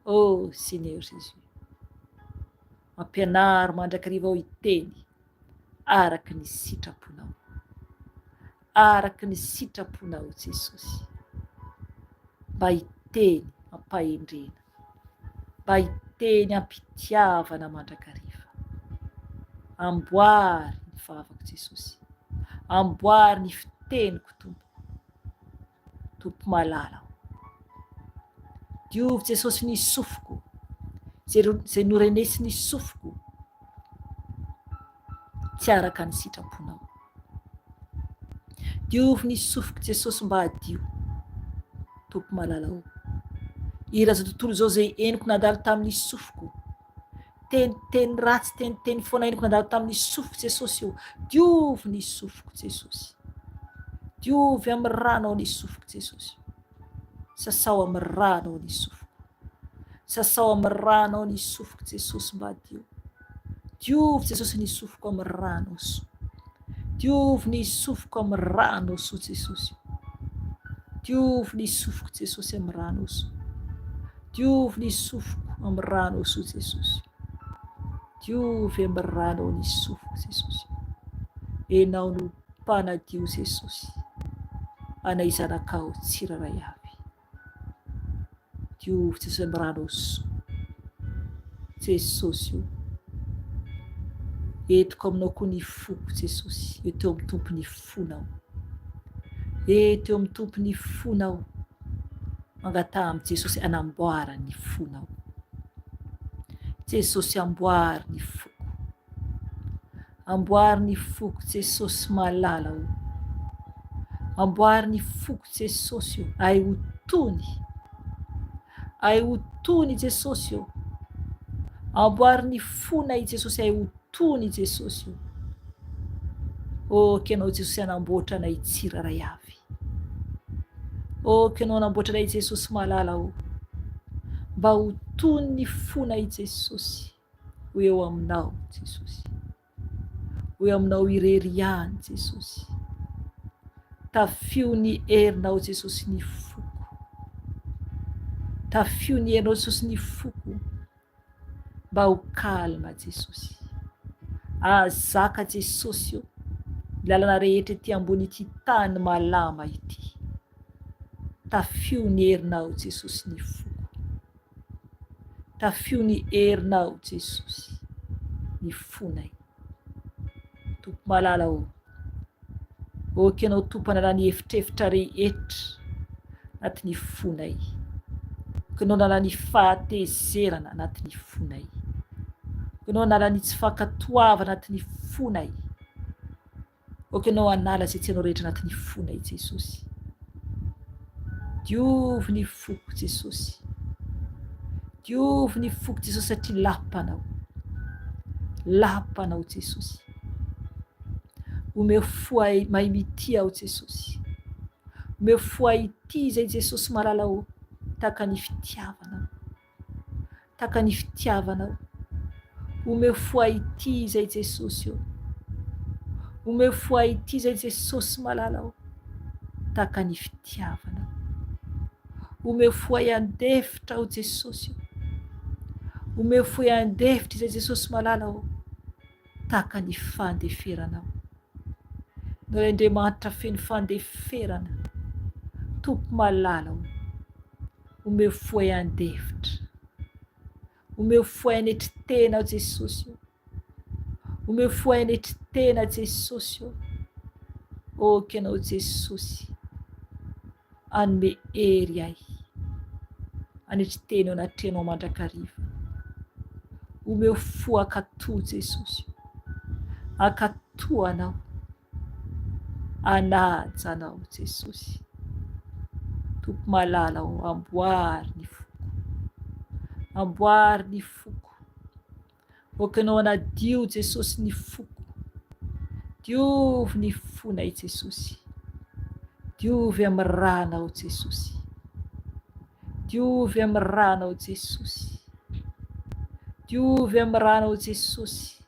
Oh Seigneur Jésus, mampianaro mandrakariva ao hiteny araky ny sitraponao, araky ny sitraponao Jesosy, mba hiteny mampahendrena, mba hiteny ampitiavana mandrakariva. Amboary ny vavako Jesosy, amboary ny fiteniko Tompo, Tompo malala. Diovy Jesosy ny sofiko, zay norenesy ny sofiko tsy araka ny sitraponao. Diovy ny sofiko Jesosy mba hadio, Tompo malalao. Ira zao tontolo zao zay eniko nandalo tamin'ny sofiko, teny ratsy teny foana eniko nandalo tamin'ny sofiko Jesosy io, diovy ny sofiko Jesosy, diovy amin'ny ranao ny sofiko Jesosy. Sasao amin'ny ranao ny sofiko, sasao amin'ny ranao ny sofiko Jesosy mba hadio. Diovy Jesosy ny sofiko amin'ny ranao soa, diovy ny sofiko amin'ny ranao soa Jesosy, diovy ny sofiko Jesosy amin'ny ranao soa, diovy ny sofiko amin'ny ranao soa Jesosy, diovy amin'ny ranao ny sofiko Jesosy. Enao no mpanadio Jesosy, anay zanakao tsiraray avy. Diovy Jesosy amin'ny ranao soa Jesosy io. Etiko aminao koa ny foko Jesosy, eto amin'ny tompo ny fonao, eto amin'ny tompo ny fonao, mangata amin'ny Jesosy anamboara ny fonao. Jesosy amboary ny foko, amboary ny foko Jesosy malala o, amboary ny foko Jesosy io, ay hotony Jesosy io, amboary ny fonay Jesosy, ay hotony Jesosy io. Oh kenao Jesosy anamboatra anay tsiraray avy, oh kenao anamboatra anay Jesosy malala o, mba hotony ny fonay Jesosy ho eo aminao Jesosy, ho eo aminao irery ihany Jesosy. Tafio ny herinao Jesosy ny foko, tafio ny herinao Jesosy ny foko, mba ho kalma Jesosy. Azaka Jesosy io lalana rehetra ety ambony ity tany malama ity. Tafio ny herinao Jesosy ny foko, tafio ny herinao Jesosy ny fonay. Tompo malala o, kenao Tompo anala ny efitrefitra rehetra anatin'ny fonay, kenao nala ny fahatezerana anatin'ny fonay, kenao nala ny tsy fankatoavana anatin'ny fonay, kenao anala zay tsy anao rehetra anatin'ny fonay Jesosy. Diovy ny foko Jesosy, diovy ny foko Jesosy satria lapanao, lapanao Jesosy. Omeo fo mahay mity aho Jesosy, omeo fo ity zay Jesosy malala o, tahaka ny fitiavanao, tahaka ny fitiavanao. Omeo fo ity zay Jesosy o, omeo fo ity zay Jesosy malala o, tahaka ny fitiavanao. Omeo fo andefitra o Jesosy o, omeo fo andefitra zay Jesosy malala o, taka ny fandeferanao. Noho Andriamanitra feno fandeferana, tompo malala omeo foay andefitra, omeo foay anetritena Jesosy, omeo foay anetritena Jesosy. Oky anao Jesosy, anome hery ahy, anetritena anatrehanao mandrakariva. Omeo fo akatoa Jesosy, akatoa anao, anaja anao Jesosy. Tompo malala amboary ny foko, amboary ny foko. Oky anao anadio Jesosy ny foko, diovy ny fonay Jesosy, diovy amin'ny ranao Jesosy, diovy amin'ny ranao Jesosy, diovy amin'ny ranao Jesosy.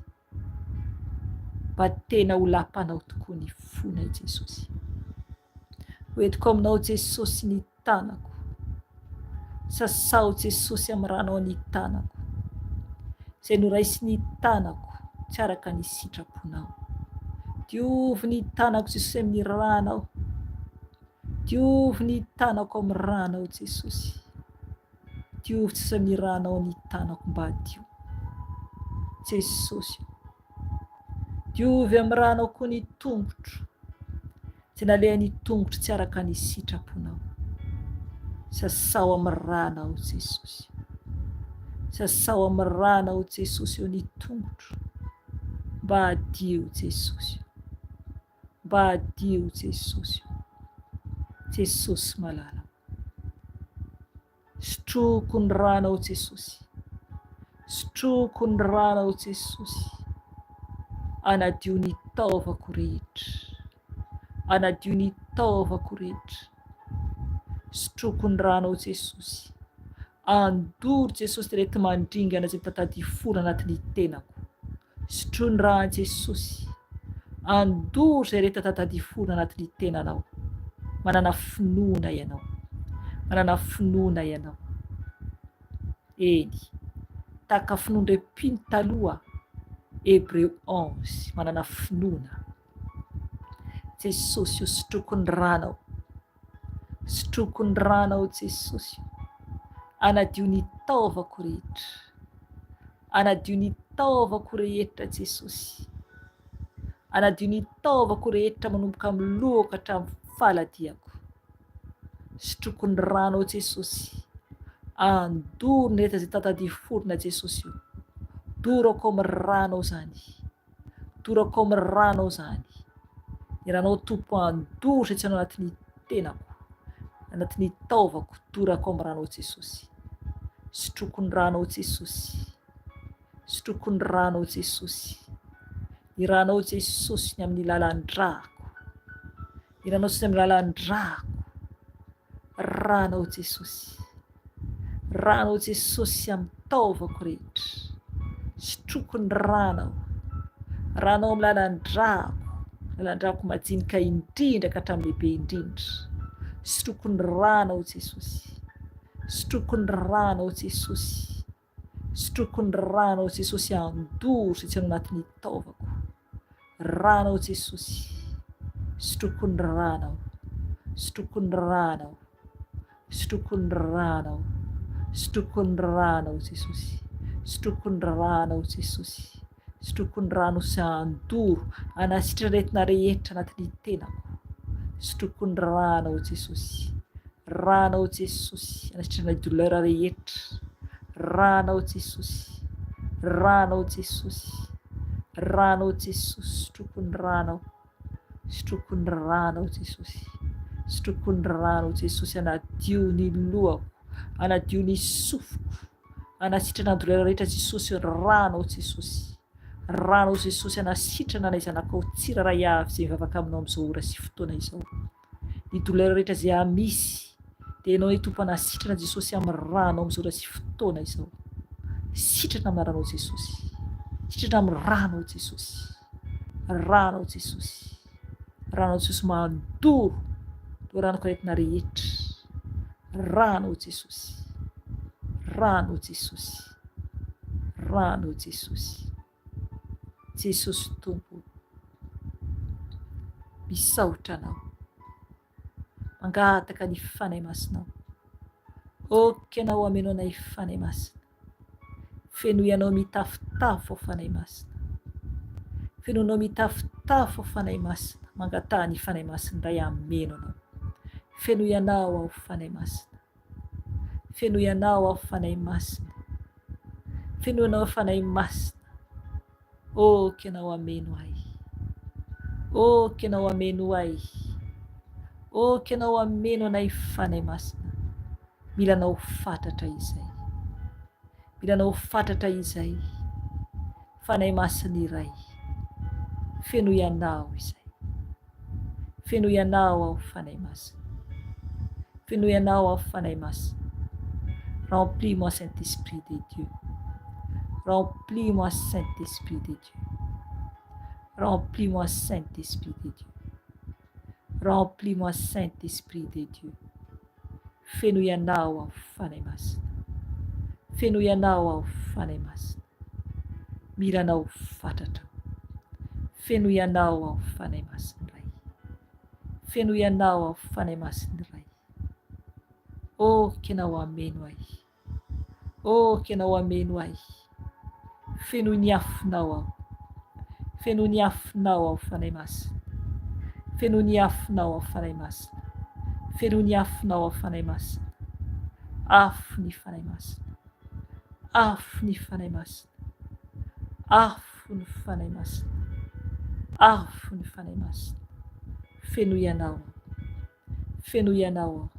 Mba tena ho lapanao tokoa ny fonay Jesosy. Hoentiko aminao Jesosy ny tanako, sasao Jesosy amin'ny ranao ny tanako, izay noraisy ny tanako tsy araka ny sitraponao. Diovy ny tanako Jesosy amin'ny ranao, diovy ny tanako amin'ny ranao Jesosy, diovy Jesosy amin'ny ranao ny tanako mba dio Jesosy. Diovy amin'ny ranao koa ny tongotro, tsy nalehan'ny tongotro tsy araka ny sitraponao. Sasao amin'ny ranao Jesosy, sasao amin'ny ranao Jesosy eo ny tongotro, mba adio Jesosy, mba adio Jesosy. Jesosy malala, sotroko ny ranao Jesosy, sotroko ny ranao Jesosy. Anadio ny taovako rehetra, anadio ny taovako rehetra. Sotroko ny ranao Jesosy, andoro Jesosy rehetra mandringana izay mitantady fora anatin'ny tenako. Sotro ny rano Jesosy, andoro izay rehetra mitantady fora anatin'ny tenanao. Manana finoana ianao, manana finoana ianao. Eny, taka finoana mpino taloha, Hébreu 11, manana finoana. Jesosy, sotroko ny ranao, sotroko ny ranao Jesosy. Anadio ny taovako rehetra, anadio ny taovako rehetra Jesosy, anadio ny taovako rehetra manomboka amin'ny lohako hatramin'ny faladiako. Sotroko ny ranao Jesosy, andoro ny rehetra izay mitantady forona Jesosy io. Dorako amin'ny ranao zany, dorako amin'ny ranao zany. Ny ranao tompo andoro izay tsy anao anatin'ny tenako, anatin'ny taovako, dorako amin'ny ranao Jesosy. Sotroko ny ranao Jesosy, sotroko ny ranao Jesosy. Ny ranao Jesosy ny amin'ny lalan-drako, ny ranao Jesosy amin'ny lalan-drako. Ranao Jesosy, ranao Jesosy amin'ny taovako rehetra. Sotroko ny ranao, ranao amin'ny lalan-drako majinika indrindra ka hatramin'ny lehibe indrindra. Sotroko ny ranao Jesosy, sotroko ny ranao Jesosy, sotroko ny ranao Jesosy. Andoro izay tsy anao anatin'ny taovako. Ranao Jesosy, sotroko ny ranao, sotroko ny ranao, sotroko ny ranao, sotroko ny ranao Jesosy, sotroko ny ranao Jesosy, sotroko ny rano sy andoro anasitra rehetina rehetra anatin'ny tenako. Sotroko ny ranao Jesosy, ranao Jesosy, anasitra ny douleur rehetra. Ranao Jesosy, ranao Jesosy, ranao Jesosy. Sotroko ny ranao, sotroko ny ranao Jesosy, sotroko ny ranao Jesosy. Anadio ny lohako, anadio ny sofiko, anasitrana ny douleur rehetra Jesosy. Ranao Jesosy, ranao Jesosy. Anasitrana ny zanakao tsiraray avy izay mivavaka aminao amin'izao ora sy fotoana izao. Ny douleur rehetra izay amisy dia ianao ny tompo anasitrana Jesosy amin'ny ranao amin'izao ora sy fotoana izao. Sitrana amin'ny ranao Jesosy, sitrana amin'ny ranao Jesosy, ranao Jesosy, ranao Jesosy mandoro ranoko rehetina rehetra. Ranao Jesosy, ranao Jesosy, ranao Jesosy. Jesosy Tompo, misaotra anao, mangataka ny fanahy masinao. Oky anao ameno anay fanahy masina, fenoy anao mitafitafo fanahy masina, fenoinao mitafitafo fanahy masina, mangataha ny fanahy masina iray ameno anao. Fenoy anao aho fanahy masina, fenoy anao aho fanahy masina, fenoy anao fanahy masina. Oky anao ameno ahy, oky anao ameno ahy, oky anao ameno anay fanahy masina. Mila anao fatratra izay, mila anao fatratra izay, fanahy masina iray. Fenoy anao izay, fenoy anao aho fanahy masina, fenoy anao aho fanahy masina. Remplis-moi Saint-Esprit de Dieu, remplis-moi Saint-Esprit de Dieu, remplis-moi Saint-Esprit de Dieu, remplis-moi Saint-Esprit de Dieu. Fenoy anao aho fanahy masina, fenoy anao aho fanahy masina. Mila anao fatratra, fenoy anao aho fanahy masina iray, fenoy anao aho fanahy masina iray. Oky anao ameno ahy, oky anao ameno ahy, fenoy ny afinao aho, fenoy ny afinao aho fanahy masina, fenoy ny afinao aho fanahy masina, fenoy ny afinao aho fanahy masina. Afo ny fanahy masina, afo ny fanahy masina, afo ny fanahy masina, afo ny fanahy masina. Fenoy anao, fenoy anao,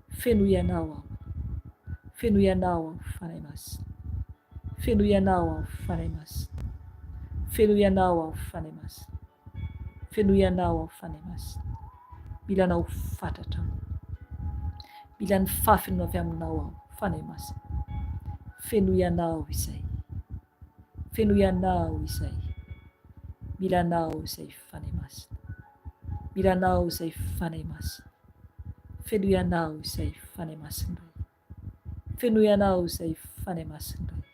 fenoy anao, fenoy anao fanahy masina, fenoy anao fanahy masina, fenoy anao fanahy masina, fenoy anao fanahy masina. Mila anao fatratra, mila ny fafy avy aminao aho fanahy masina. Fenoy anao izay, fenoy anao izay, mila anao izay fanahy masina, mila anao izay fanahy masina. Fenoy anao izay fanahy masina iray, fenoy anao izay fanahy masina iray,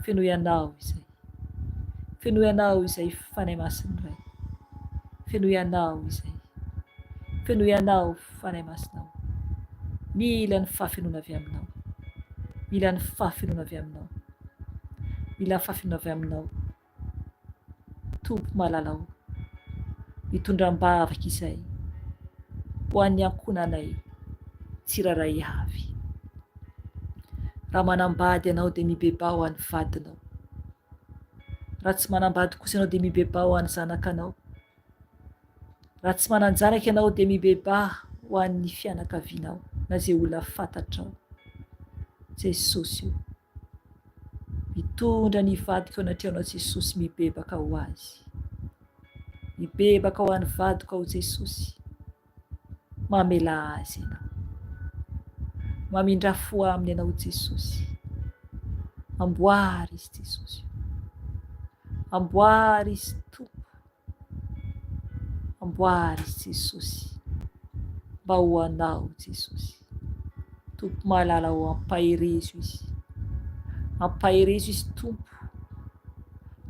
fenoy anao izay, fenoy anao izay fanahy masina iray, fenoy anao izay, fenoy anao fanahy masina. Mila ny fahafenoana avy aminao, mila ny fahafenoana avy aminao, mila ny fahafenoana avy aminao. Tompo malalao, mitondram-bavaka izay ho an'ny ankonanay tsiraray avy. Raha manambady anao dia mibeba ho an'ny vadinao, raha tsy manambady kosa anao dia mibeba ho an'ny zanakanao, raha tsy manan-janaka ianao dia mibeba ho an'ny fianakavianao na zay olona fantatrao. Jesosy io, mitondra ny vadiko anatrehonao Jesosy, mibebaka ho azy, mibebaka ho an'ny vadiko ao Jesosy. Mamela azy ianao, mamindra fo aminy ianao Jesosy. Amboary izy Jesosy, amboary izy Tompo, amboary izy Jesosy, mba ho anao Jesosy. Tompo mahalala ho ampaherezo izy, ampaherezo izy Tompo.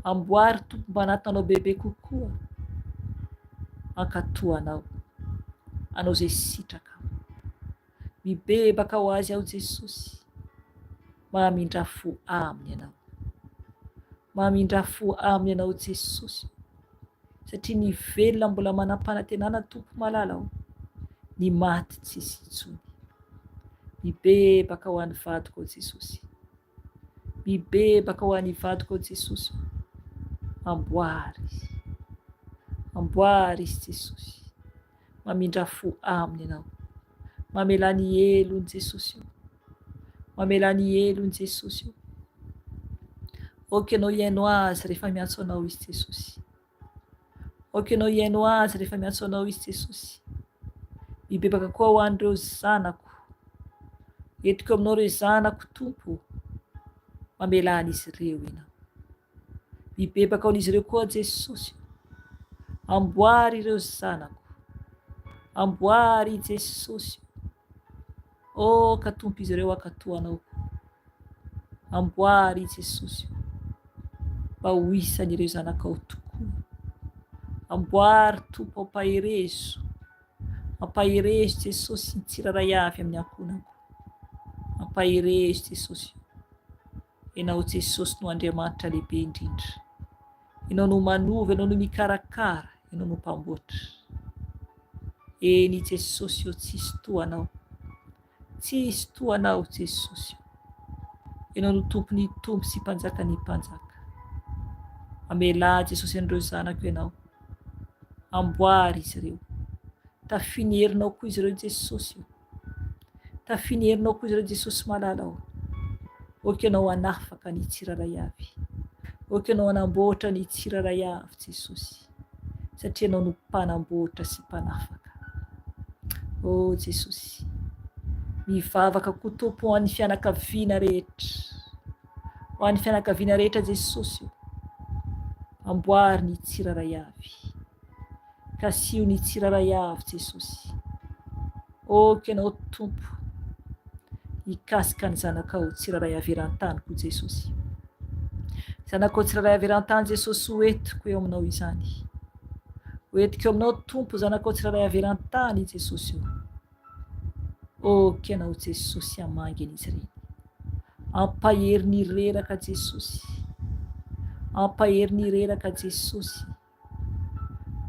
Amboary Tompo mba hanatanao bebe kokoa, ankatoanao, anao zay sitraka, mibebaka ho azy ao Jesosy. Mamindra fo aminy ianao, mamindra fo aminy ianao Jesosy, satria ny velona mbola manam-panantenana Tompo malalao, ny maty tsisy intsony. Mibebaka ho an'ny vadiko ao Jesosy, mibebaka ho an'ny vadiko ao Jesosy. Amboary, amboary izy Jesosy, mamindra fo aminy ianao, mamela ny elony Jesosy io, mamela ny elony Jesosy io. Oky anao iaino azy rehefa miantso anao izy Jesosy, oky anao iaino azy rehefa miantso anao izy Jesosy. Mibebaka koa ho an'ireo zanako, entiko aminao ireo zanako Tompo, mamela an'izy ireo ianao, mibebaka ho an'izy ireo koa Jesosy. Amboary ireo zanako, amboary Jesosy. O ka Tompo izy ireo ankatoanao, amboary Jesosy, mba ho isan'ireo zanakao tokoa. Amboary Tompo, ampaherezo Jesosy ny tsiraray avy amin'ny ankonako. Ampaherezo Jesosy. Ianao Jesosy no Andriamanitra lehibe indrindra. Ianao no manova, ianao no mikarakara, ianao no mpamboatra. Eny Jesosy io, tsisy toanao. Tsisy toanao Jesosy. Ianao no tompon'ny tompo sy mpanjakan'ny mpanjaka. Amelà Jesosy an'ireo zanako ianao. Amboary izy ireo. Tafinerinao koa izy ireo Jesosy. Tafinerinao koa izy ireo Jesosy malalao. Oka ianao hanafaka ny tsiraray avy. Oka ianao hanamboatra ny tsiraray avy Jesosy. Satria ianao no mpanamboatra sy mpanafaka. Oh Jesosy. Mivavaka koa Tompo ho an'ny fianakaviana rehetra. Ho an'ny fianakaviana rehetra Jesosy. Amboary ny tsiraray avy. Kasio ny tsiraray avy Jesosy. Oka ianao Tompo hikasika ny zanakao tsiraray averan-tany koa Jesosy. Zanakao tsiraray averan-tany Jesosy hoentiko eo aminao izany. Hoentiko eo aminao Tompo zanakao tsiraray averan-tany Jesosy. Oka ianao Jesosy hamangina izy ireny. Ampahery ny reraka Jesosy. Ampahery ny reraka Jesosy.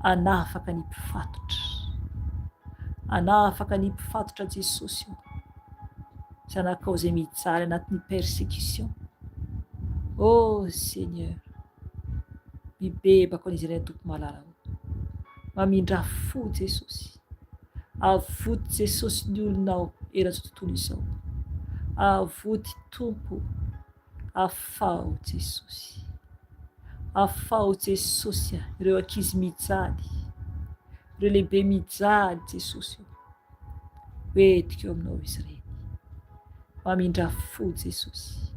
Anafaka ny mpifatotra. Anafaka ny mpifatotra Jesosy. Zanakao izay mijaly anatin'ny persécution. Oh Seigneur. Mibebaka an'izy ireny Tompo malala. Mamindra fo Jesosy. Avoty Jesosy ny olonao eran'izao tontolo izao. Avoty Tompo. Afao Jesosy. Afao Jesosy ireo ankizy mijaly. Ireo lehibe mijaly Jesosy. Hoentiko eo aminao izy ireny. Mamindra fo Jesosy.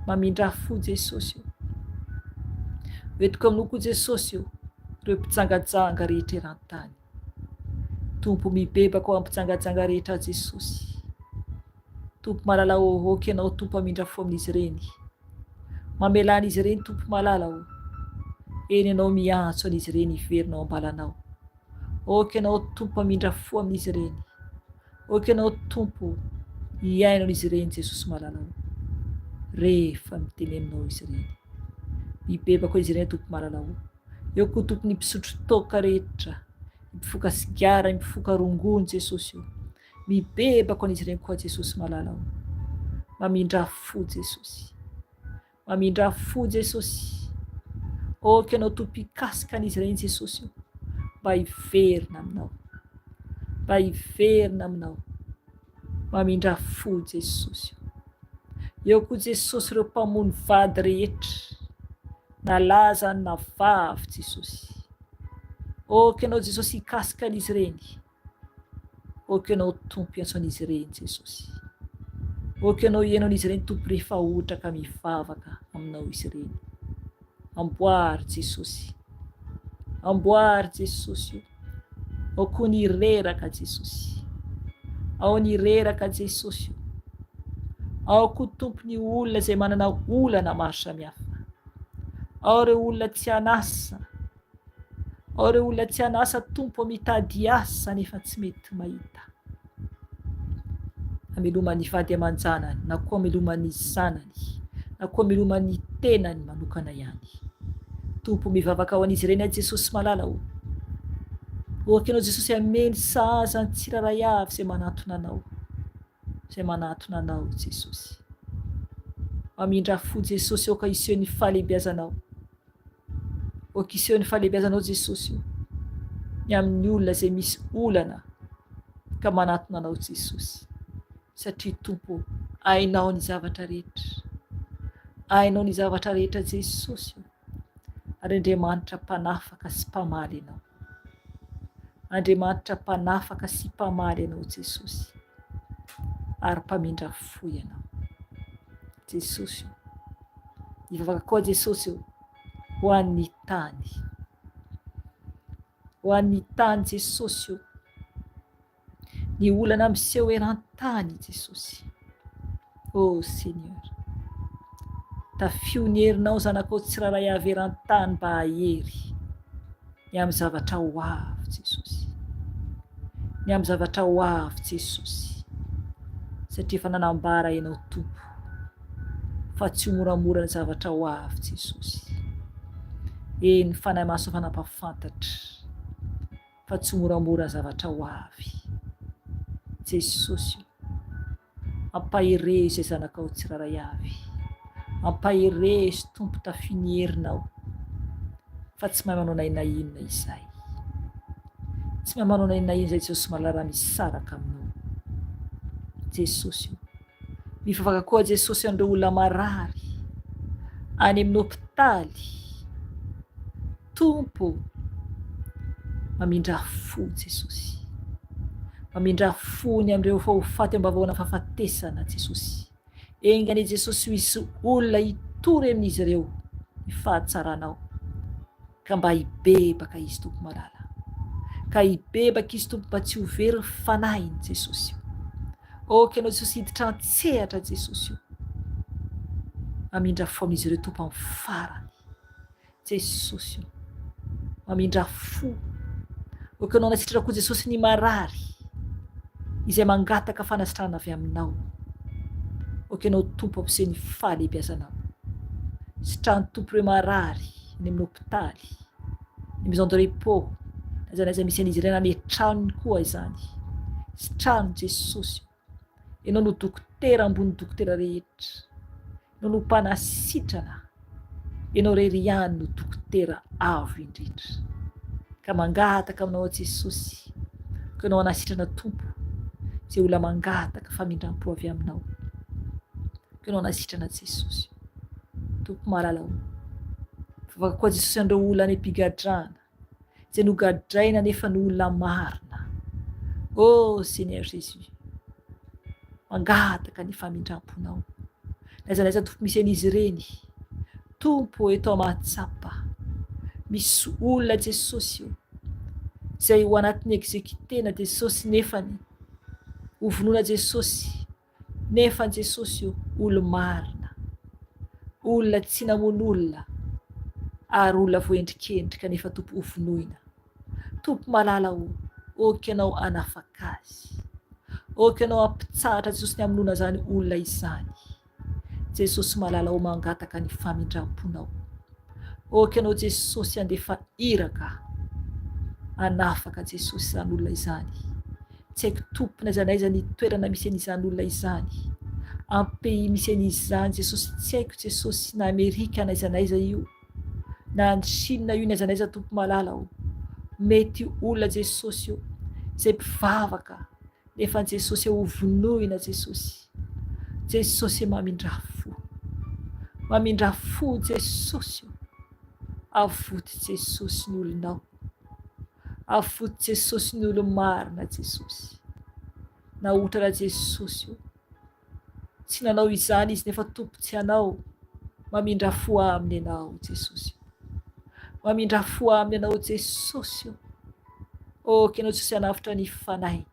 Mamindra fo Jesosy. Hoentiko aminao koa Jesosy ireo mpitsangajanga rehetra eran-tany. Tompo mibebaka ho ampitsangajanga rehetra Jesosy. Tompo malala ohoaka ianao Tompo mamindra fo amin'izy ireny. Mamelana izy ireny Tompo malala o. Eny ianao miantso an'izy ireny iverinao ambalanao. Oka ianao Tompo mamindra fo amin'izy ireny. Oka ianao Tompo hiaino an'izy ireny Jesosy malala o. Rehefa miteny aminao izy ireny. Mibebaka izy ireny Tompo malala o. Eo koa Tompo ny mpisotro toaka rehetra. Mifoka sigara, mifoka rongony Jesosy io. Mibebaka an'izy ireny koa Jesosy malala o. Mamindra fo Jesosy. Mamindra fo Jesosy. Oka ianao Tompo hikasika an'izy ireny Jesosy io. Mba hiverina aminao. Mba hiverina aminao. Mamindra fo Jesosy. Eo koa Jesosy ireo mpamony vady rehetra. Na laza na vavy Jesosy. Oka ianao Jesosy hikasika an'izy ireny. Oka ianao Tompo hiantso an'izy ireny Jesosy. Oka ianao hiaino an'izy ireny Tompo rehefa otraka mivavaka aminao izy ireny. Amboary Jesosy. Amboary Jesosy. Ao koa ny reraka Jesosy. Ao ny reraka Jesosy. Ao koa Tompo ny olona izay manana olana maro samihafa. Ao ireo olona tsy hanasa. Ao ireo olona tsy hanasa Tompo mitady asa nefa tsy mety mahita. Amelomany vady aman-janany, na koa amelomany zanany, na koa amelomany tenany manokana ihany. Tompo mivavaka ho an'izy ireny Jesosy malala o. Oka ianao Jesosy hameny sahaza ny tsiraray avy izay manatona anao. Izay manatona anao Jesosy. Mamindra fo Jesosy oka iseho ny fahalebiazanao. Oka iseho ny fahalebiazanao Jesosy. Ny amin'ny olona izay misy olana ka manatona anao Jesosy. Satria Tompo hainao ny zavatra rehetra. Hainao ny zavatra rehetra Jesosy. Ary Andriamanitra mpanafaka sy mpamaly ianao. Andriamanitra mpanafaka sy mpamaly ianao Jesosy. Ary mpamindra fo ianao. Jesosy. Mivavaka koa Jesosy ho an'ny tany. Ho an'ny tany Jesosy. Ny olana miseho eran-tany Jesosy. Oh Seigneur. tafio ny herinao zanakao tsiraray avy eran-tany mba hahery ny amin'ny zavatra ho avy Jesosy, ny amin'ny zavatra ho avy Jesosy, satria efa nanambara ianao Tompo fa tsy ho moramora ny zavatra ho avy Jesosy. Ny fanahy maso fanampafantatra fa tsy ho moramora ny zavatra ho avy Jesosy. Ampahere izay zanakao tsiraray avy, ampahere izy Tompo tafio ny herinao fa tsy mahay manao na inona izay, tsy mahay manao na inona izay Jesosy mahalara misaraka aminao Jesosy. Mivavaka koa Jesosy andreo olona marary any amin'ny hôpitaly Tompo, mamindra fo Jesosy, mamindra fony amindreo efa ho faty am-bavahoana fahafatesana Jesosy. Engany Jesosy misy olona hitory amin'izy ireo ny fahatsaranao ka mba hibebaka izy Tompo malala, ka hibebaka izy Tompo mba tsy ho very fanahiny Jesosy. Anao Jesosy hiditra an-tsehatra Jesosy, mamindra fo amin'izy ireo Tompo amin'ny farany Jesosy, mamindra fo. Anao nasitrana koa Jesosy ny marary izay mangataka fanasitrana avy aminao. Anao Tompo ampiseho ny fahalehibiazanao, sitrany Tompo ireo marary ny amin'ny hôpitaly, ny maison de repos, aiza misy an'izy ireny any an-tranony koa izany, sitrany Jesosy. Ianao no dokotera ambony dokotera rehetra, ianao no mpanasitrana, ianao rery ihany no dokotera avo indrindra, ka mangataka aminao Jesosy, ka ianao anasitrana Tompo izay olona mangataka famindram-po avy aminao, ka ianao anasitrana Jesosy. Tompo mahalala mivavaka koa Jesosy andreo olona any am-pigadrana izay nogadraina nefa ny olona marina. Seigneur Jésus, mangataka ny famindram-ponao, naizanaiza Tompo misy an'izy ireny Tompo eto mahatsapa. Misy olona Jesosy izay ho anatin'ny exécutena Jesosy nefany ho vonoina Jesosy, nefa Jesosy olo marina, olona tsy namon'olona ary olona voendrikendrika nefa Tompo ho vonoina. Tompo malala anao anafaka azy, anao ampitsahatra Jesosy ny hamonoana zany olona izany. Jesosy malala mangataka ny famindram-ponao, anao Jesosy andefa iraka anafaka Jesosy zany olona izany. Tsy haiko Tompo naizanaiza ny toerana misy an'izany olona izany, amin'ny pays misy an'izany Jesosy. Tsy haiko Jesosy na Amerika naizanaiza io, na any Chine io naizanaiza Tompo malala mety olona Jesosy izay mpivavaka nefa Jesosy ho vonoina Jesosy. Jesosy mamindra fo Jesosy, avoty Jesosy ny olonao, avoty Jesosy ny olo marina Jesosy. Nahotrana Jesosy tsy nanao izany izy nefa Tompo tsy anao, mamindra fo aminy ianao Jesosy, mamindra fo aminy ianao Jesosy. Anao Jesosy hanafitra ny fanainy,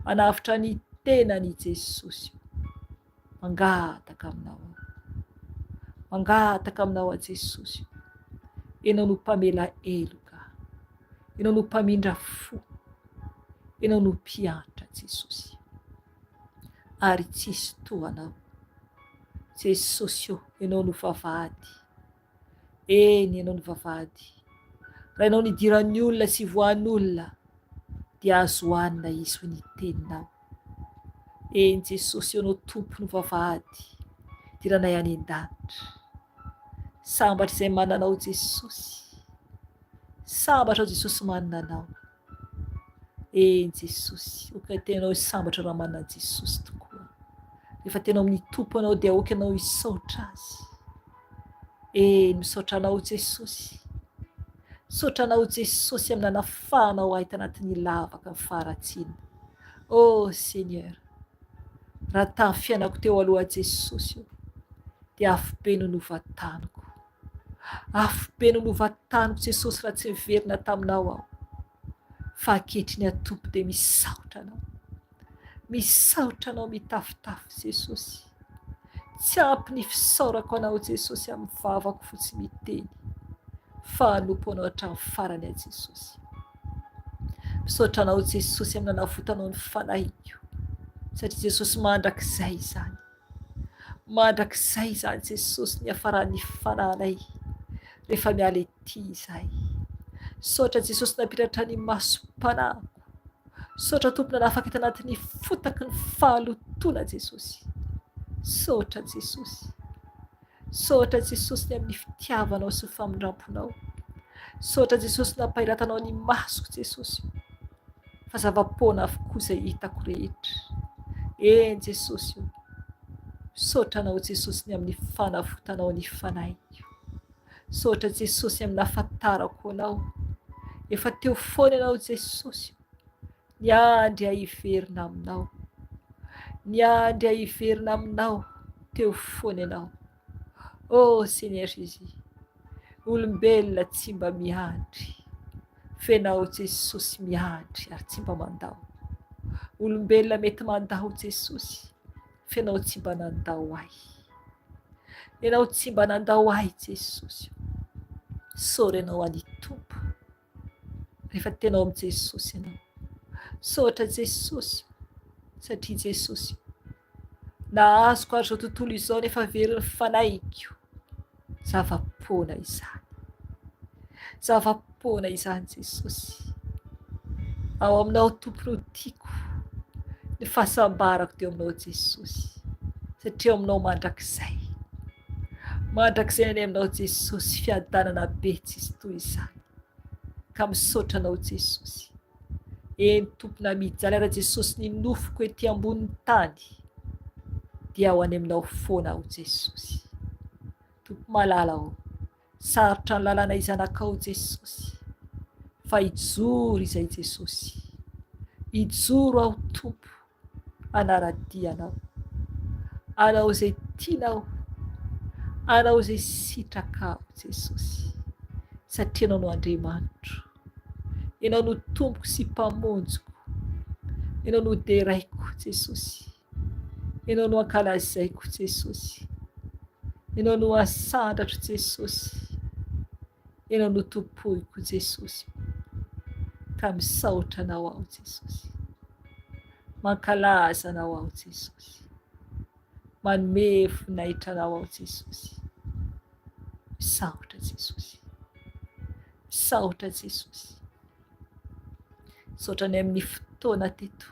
hanafitra ny tenany Jesosy. Mangataka aminao Jesosy. Ianao no mpamela heloka, ianao no mpamindra fo, ianao no mpiantra Jesosy, ary tsisy tohanao Jesosy. Ianao no vavahady, ianao no vavahady. Raha ianao nidiran'ny olona sy voan'olona dia azo hoanina izy ho ny teninao. Jesosy, ianao Tompo no vavahady diranay any an-danitra. Sambatra izay mananao Jesosy, sambatra Jesosy mananao. Jesosy, tenao sambatra raha manana Jesosy tokoa. Rehefa tenao amin'ny Tompo anao dia anao hisaotra azy. Misaotra anao Jesosy, saotranao Jesosy amin'ny anafahanao ahy tanatin'ny lavaka ny faharatsiana. Seigneur, raha tamin'ny fiainako teo aloha Jesosy dia afo be no novataniko, afo be no novataniko Jesosy raha tsy miverina taminao aho. Fa ankehitriny Tompo dia misaotra anao mitafitafy Jesosy, Tsy ampy ny fisaorako anao Jesosy amin'ny vavako fotsy miteny, fa anompo anao hatramin'ny farany a Jesosy. Misaotra anao Jesosy amin'ny nanavotanao ny fanahiko, satria Jesosy mandrakizay izany. Mandrakizay izany Jesosy ny hafaran'ny fanahinay rehefa miala ety izahay. Misaotra Jesosy nampiratra ny masom-panahiko. Misaotra tompona nafaka eto anatin'ny fotaky ny fahalotona Jesosy. Misaotra Jesosy. Misaotra Jesosy ny amin'ny fitiavanao sy famindramponao. Misaotra Jesosy nampahiratanao ny masoko Jesosy. Fa zava-poana avokoa izay hitako rehetra. Eny Jesosy io. Misaotra anao Jesosy ny amin'ny fanavotanao ny fanahiko. Misaotra Jesosy amin'ny nahafantarako anao. Efa teo foana ianao Jesosy. Niandry hiverina aminao. Niandry hiverina aminao. Teo foana ianao. Oh Seigneur Jésus. Olombelona tsy mba miandry. Fenao Jesosy miandry ary tsy mba mandao. Olombelona mety mandao Jesosy. Fenao tsy mba nandao ahy. Enao tsy mba nandao ahy Jesosy. Saory anao any tompo. Rehefa tenao amin'ny Jesosy ianao. Saotra Jesosy. Satria Jesosy. Nahazoko ary zao tontolo izao nefa very ny fanahiko. Zava-poana izany. Zava-poana izany Jesosy. Ao aminao tompo no tiako. Ny fahasambarako teo aminao Jesosy. Satria aminao mandrakizay. Mandrakizay any aminao Jesosy fiadanana be tsisy toy izany. Ka misaotra anao Jesosy. Eny tompona mijaly ara Jesosy ny nofoko ety ambonin'ny tany. Dia ao any aminao foana aho Jesosy. Tompo malala aho. Sarotra ny lalana izanakao Jesosy. Fa ijoro izay Jesosy. Ijoro aho tompo. Anaradianao. Anao izay tianao. Anao izay sitrakao Jesosy. Satria anao no Andriamanitro. Enao no tompoko sy mpamonjiko. Enao no deraiko Jesosy. Enao no ankalazaiko Jesosy. Enao no asandratro Jesosy. Enao no tompoiko Jesosy. Ka misaotra anao aho Jesosy. Mankalaza anao aho Jesosy. Manome voninahitra anao aho Jesosy. Misaotra Jesosy. Misaotra Jesosy. Misaotra ny amin'ny fotoana teto.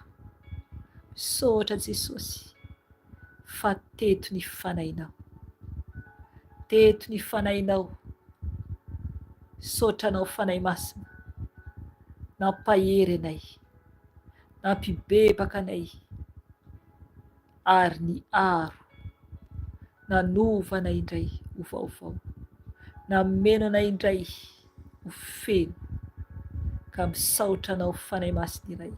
Misaotra Jesosy. Fa teto ny fanahinao. Teto ny fanahinao. Misaotra anao fanahy masina. Nampahery anay. Nampibebaka anay. Ary ny aro. Nanova anay indray ho vaovao. Nameno anay indray ho feno. Ka misaotra anao fanahy masina iray.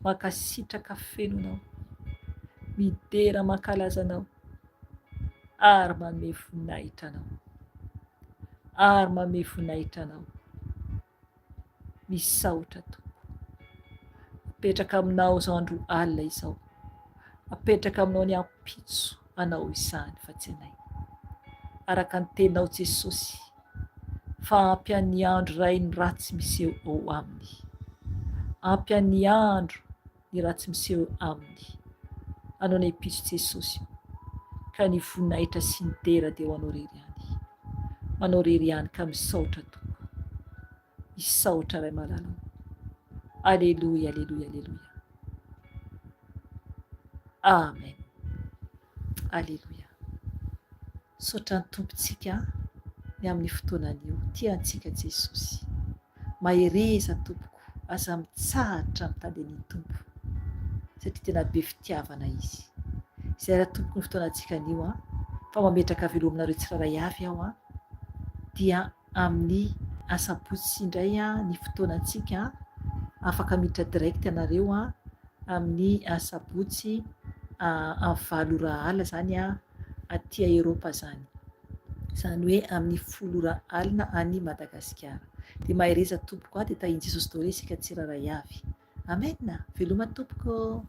Mankasitraka fenonao. Midera mankalaza anao. Ary manome voninahitra anao. Ary manome voninahitra anao. Misaotra tompo. Apetraka aminao izao andro alina izao. Apetraka aminao ny ampitso anao izany fa tsy anay. Araka ny teninao Jesosy. Fa ampy an'ny andro ray ny ratsy miseho ao aminy. Ampy an'ny andro ny ratsy miseho aminy. Anao ny ampitso Jesosy. Ka ny voninahitra sy ny dera dia ho anao rery ihany. Anao rery ihany ka misaotra tompo. Misaotra ray malala. Alleluia, alleluia, alleluia. Amen. Alleluia. Saotra ny tompontsika ny amin'ny fotoanan'io. Tiantsika Jesosy. Mahereza tompoko. Aza mitsahatra amin'ny tanden'ny tompo. Satria tena be fitiavana izy. Izay raha tompoko ny fotoanantsika an'io fa mametraka velominareo tsiraray avy aho dia amin'ny asabotsy indray ny fotoanantsika afaka miditra direct ianareo amin'ny asabotsy amin'ny 7 ora alina zany aty Eropa zany. Zany hoe amin'ny 10 ora alina any Madagasikara. Dia mahereza tompoko dia tahian Jesosy daholo isika tsiraray avy. Amen. Veloma tompoko.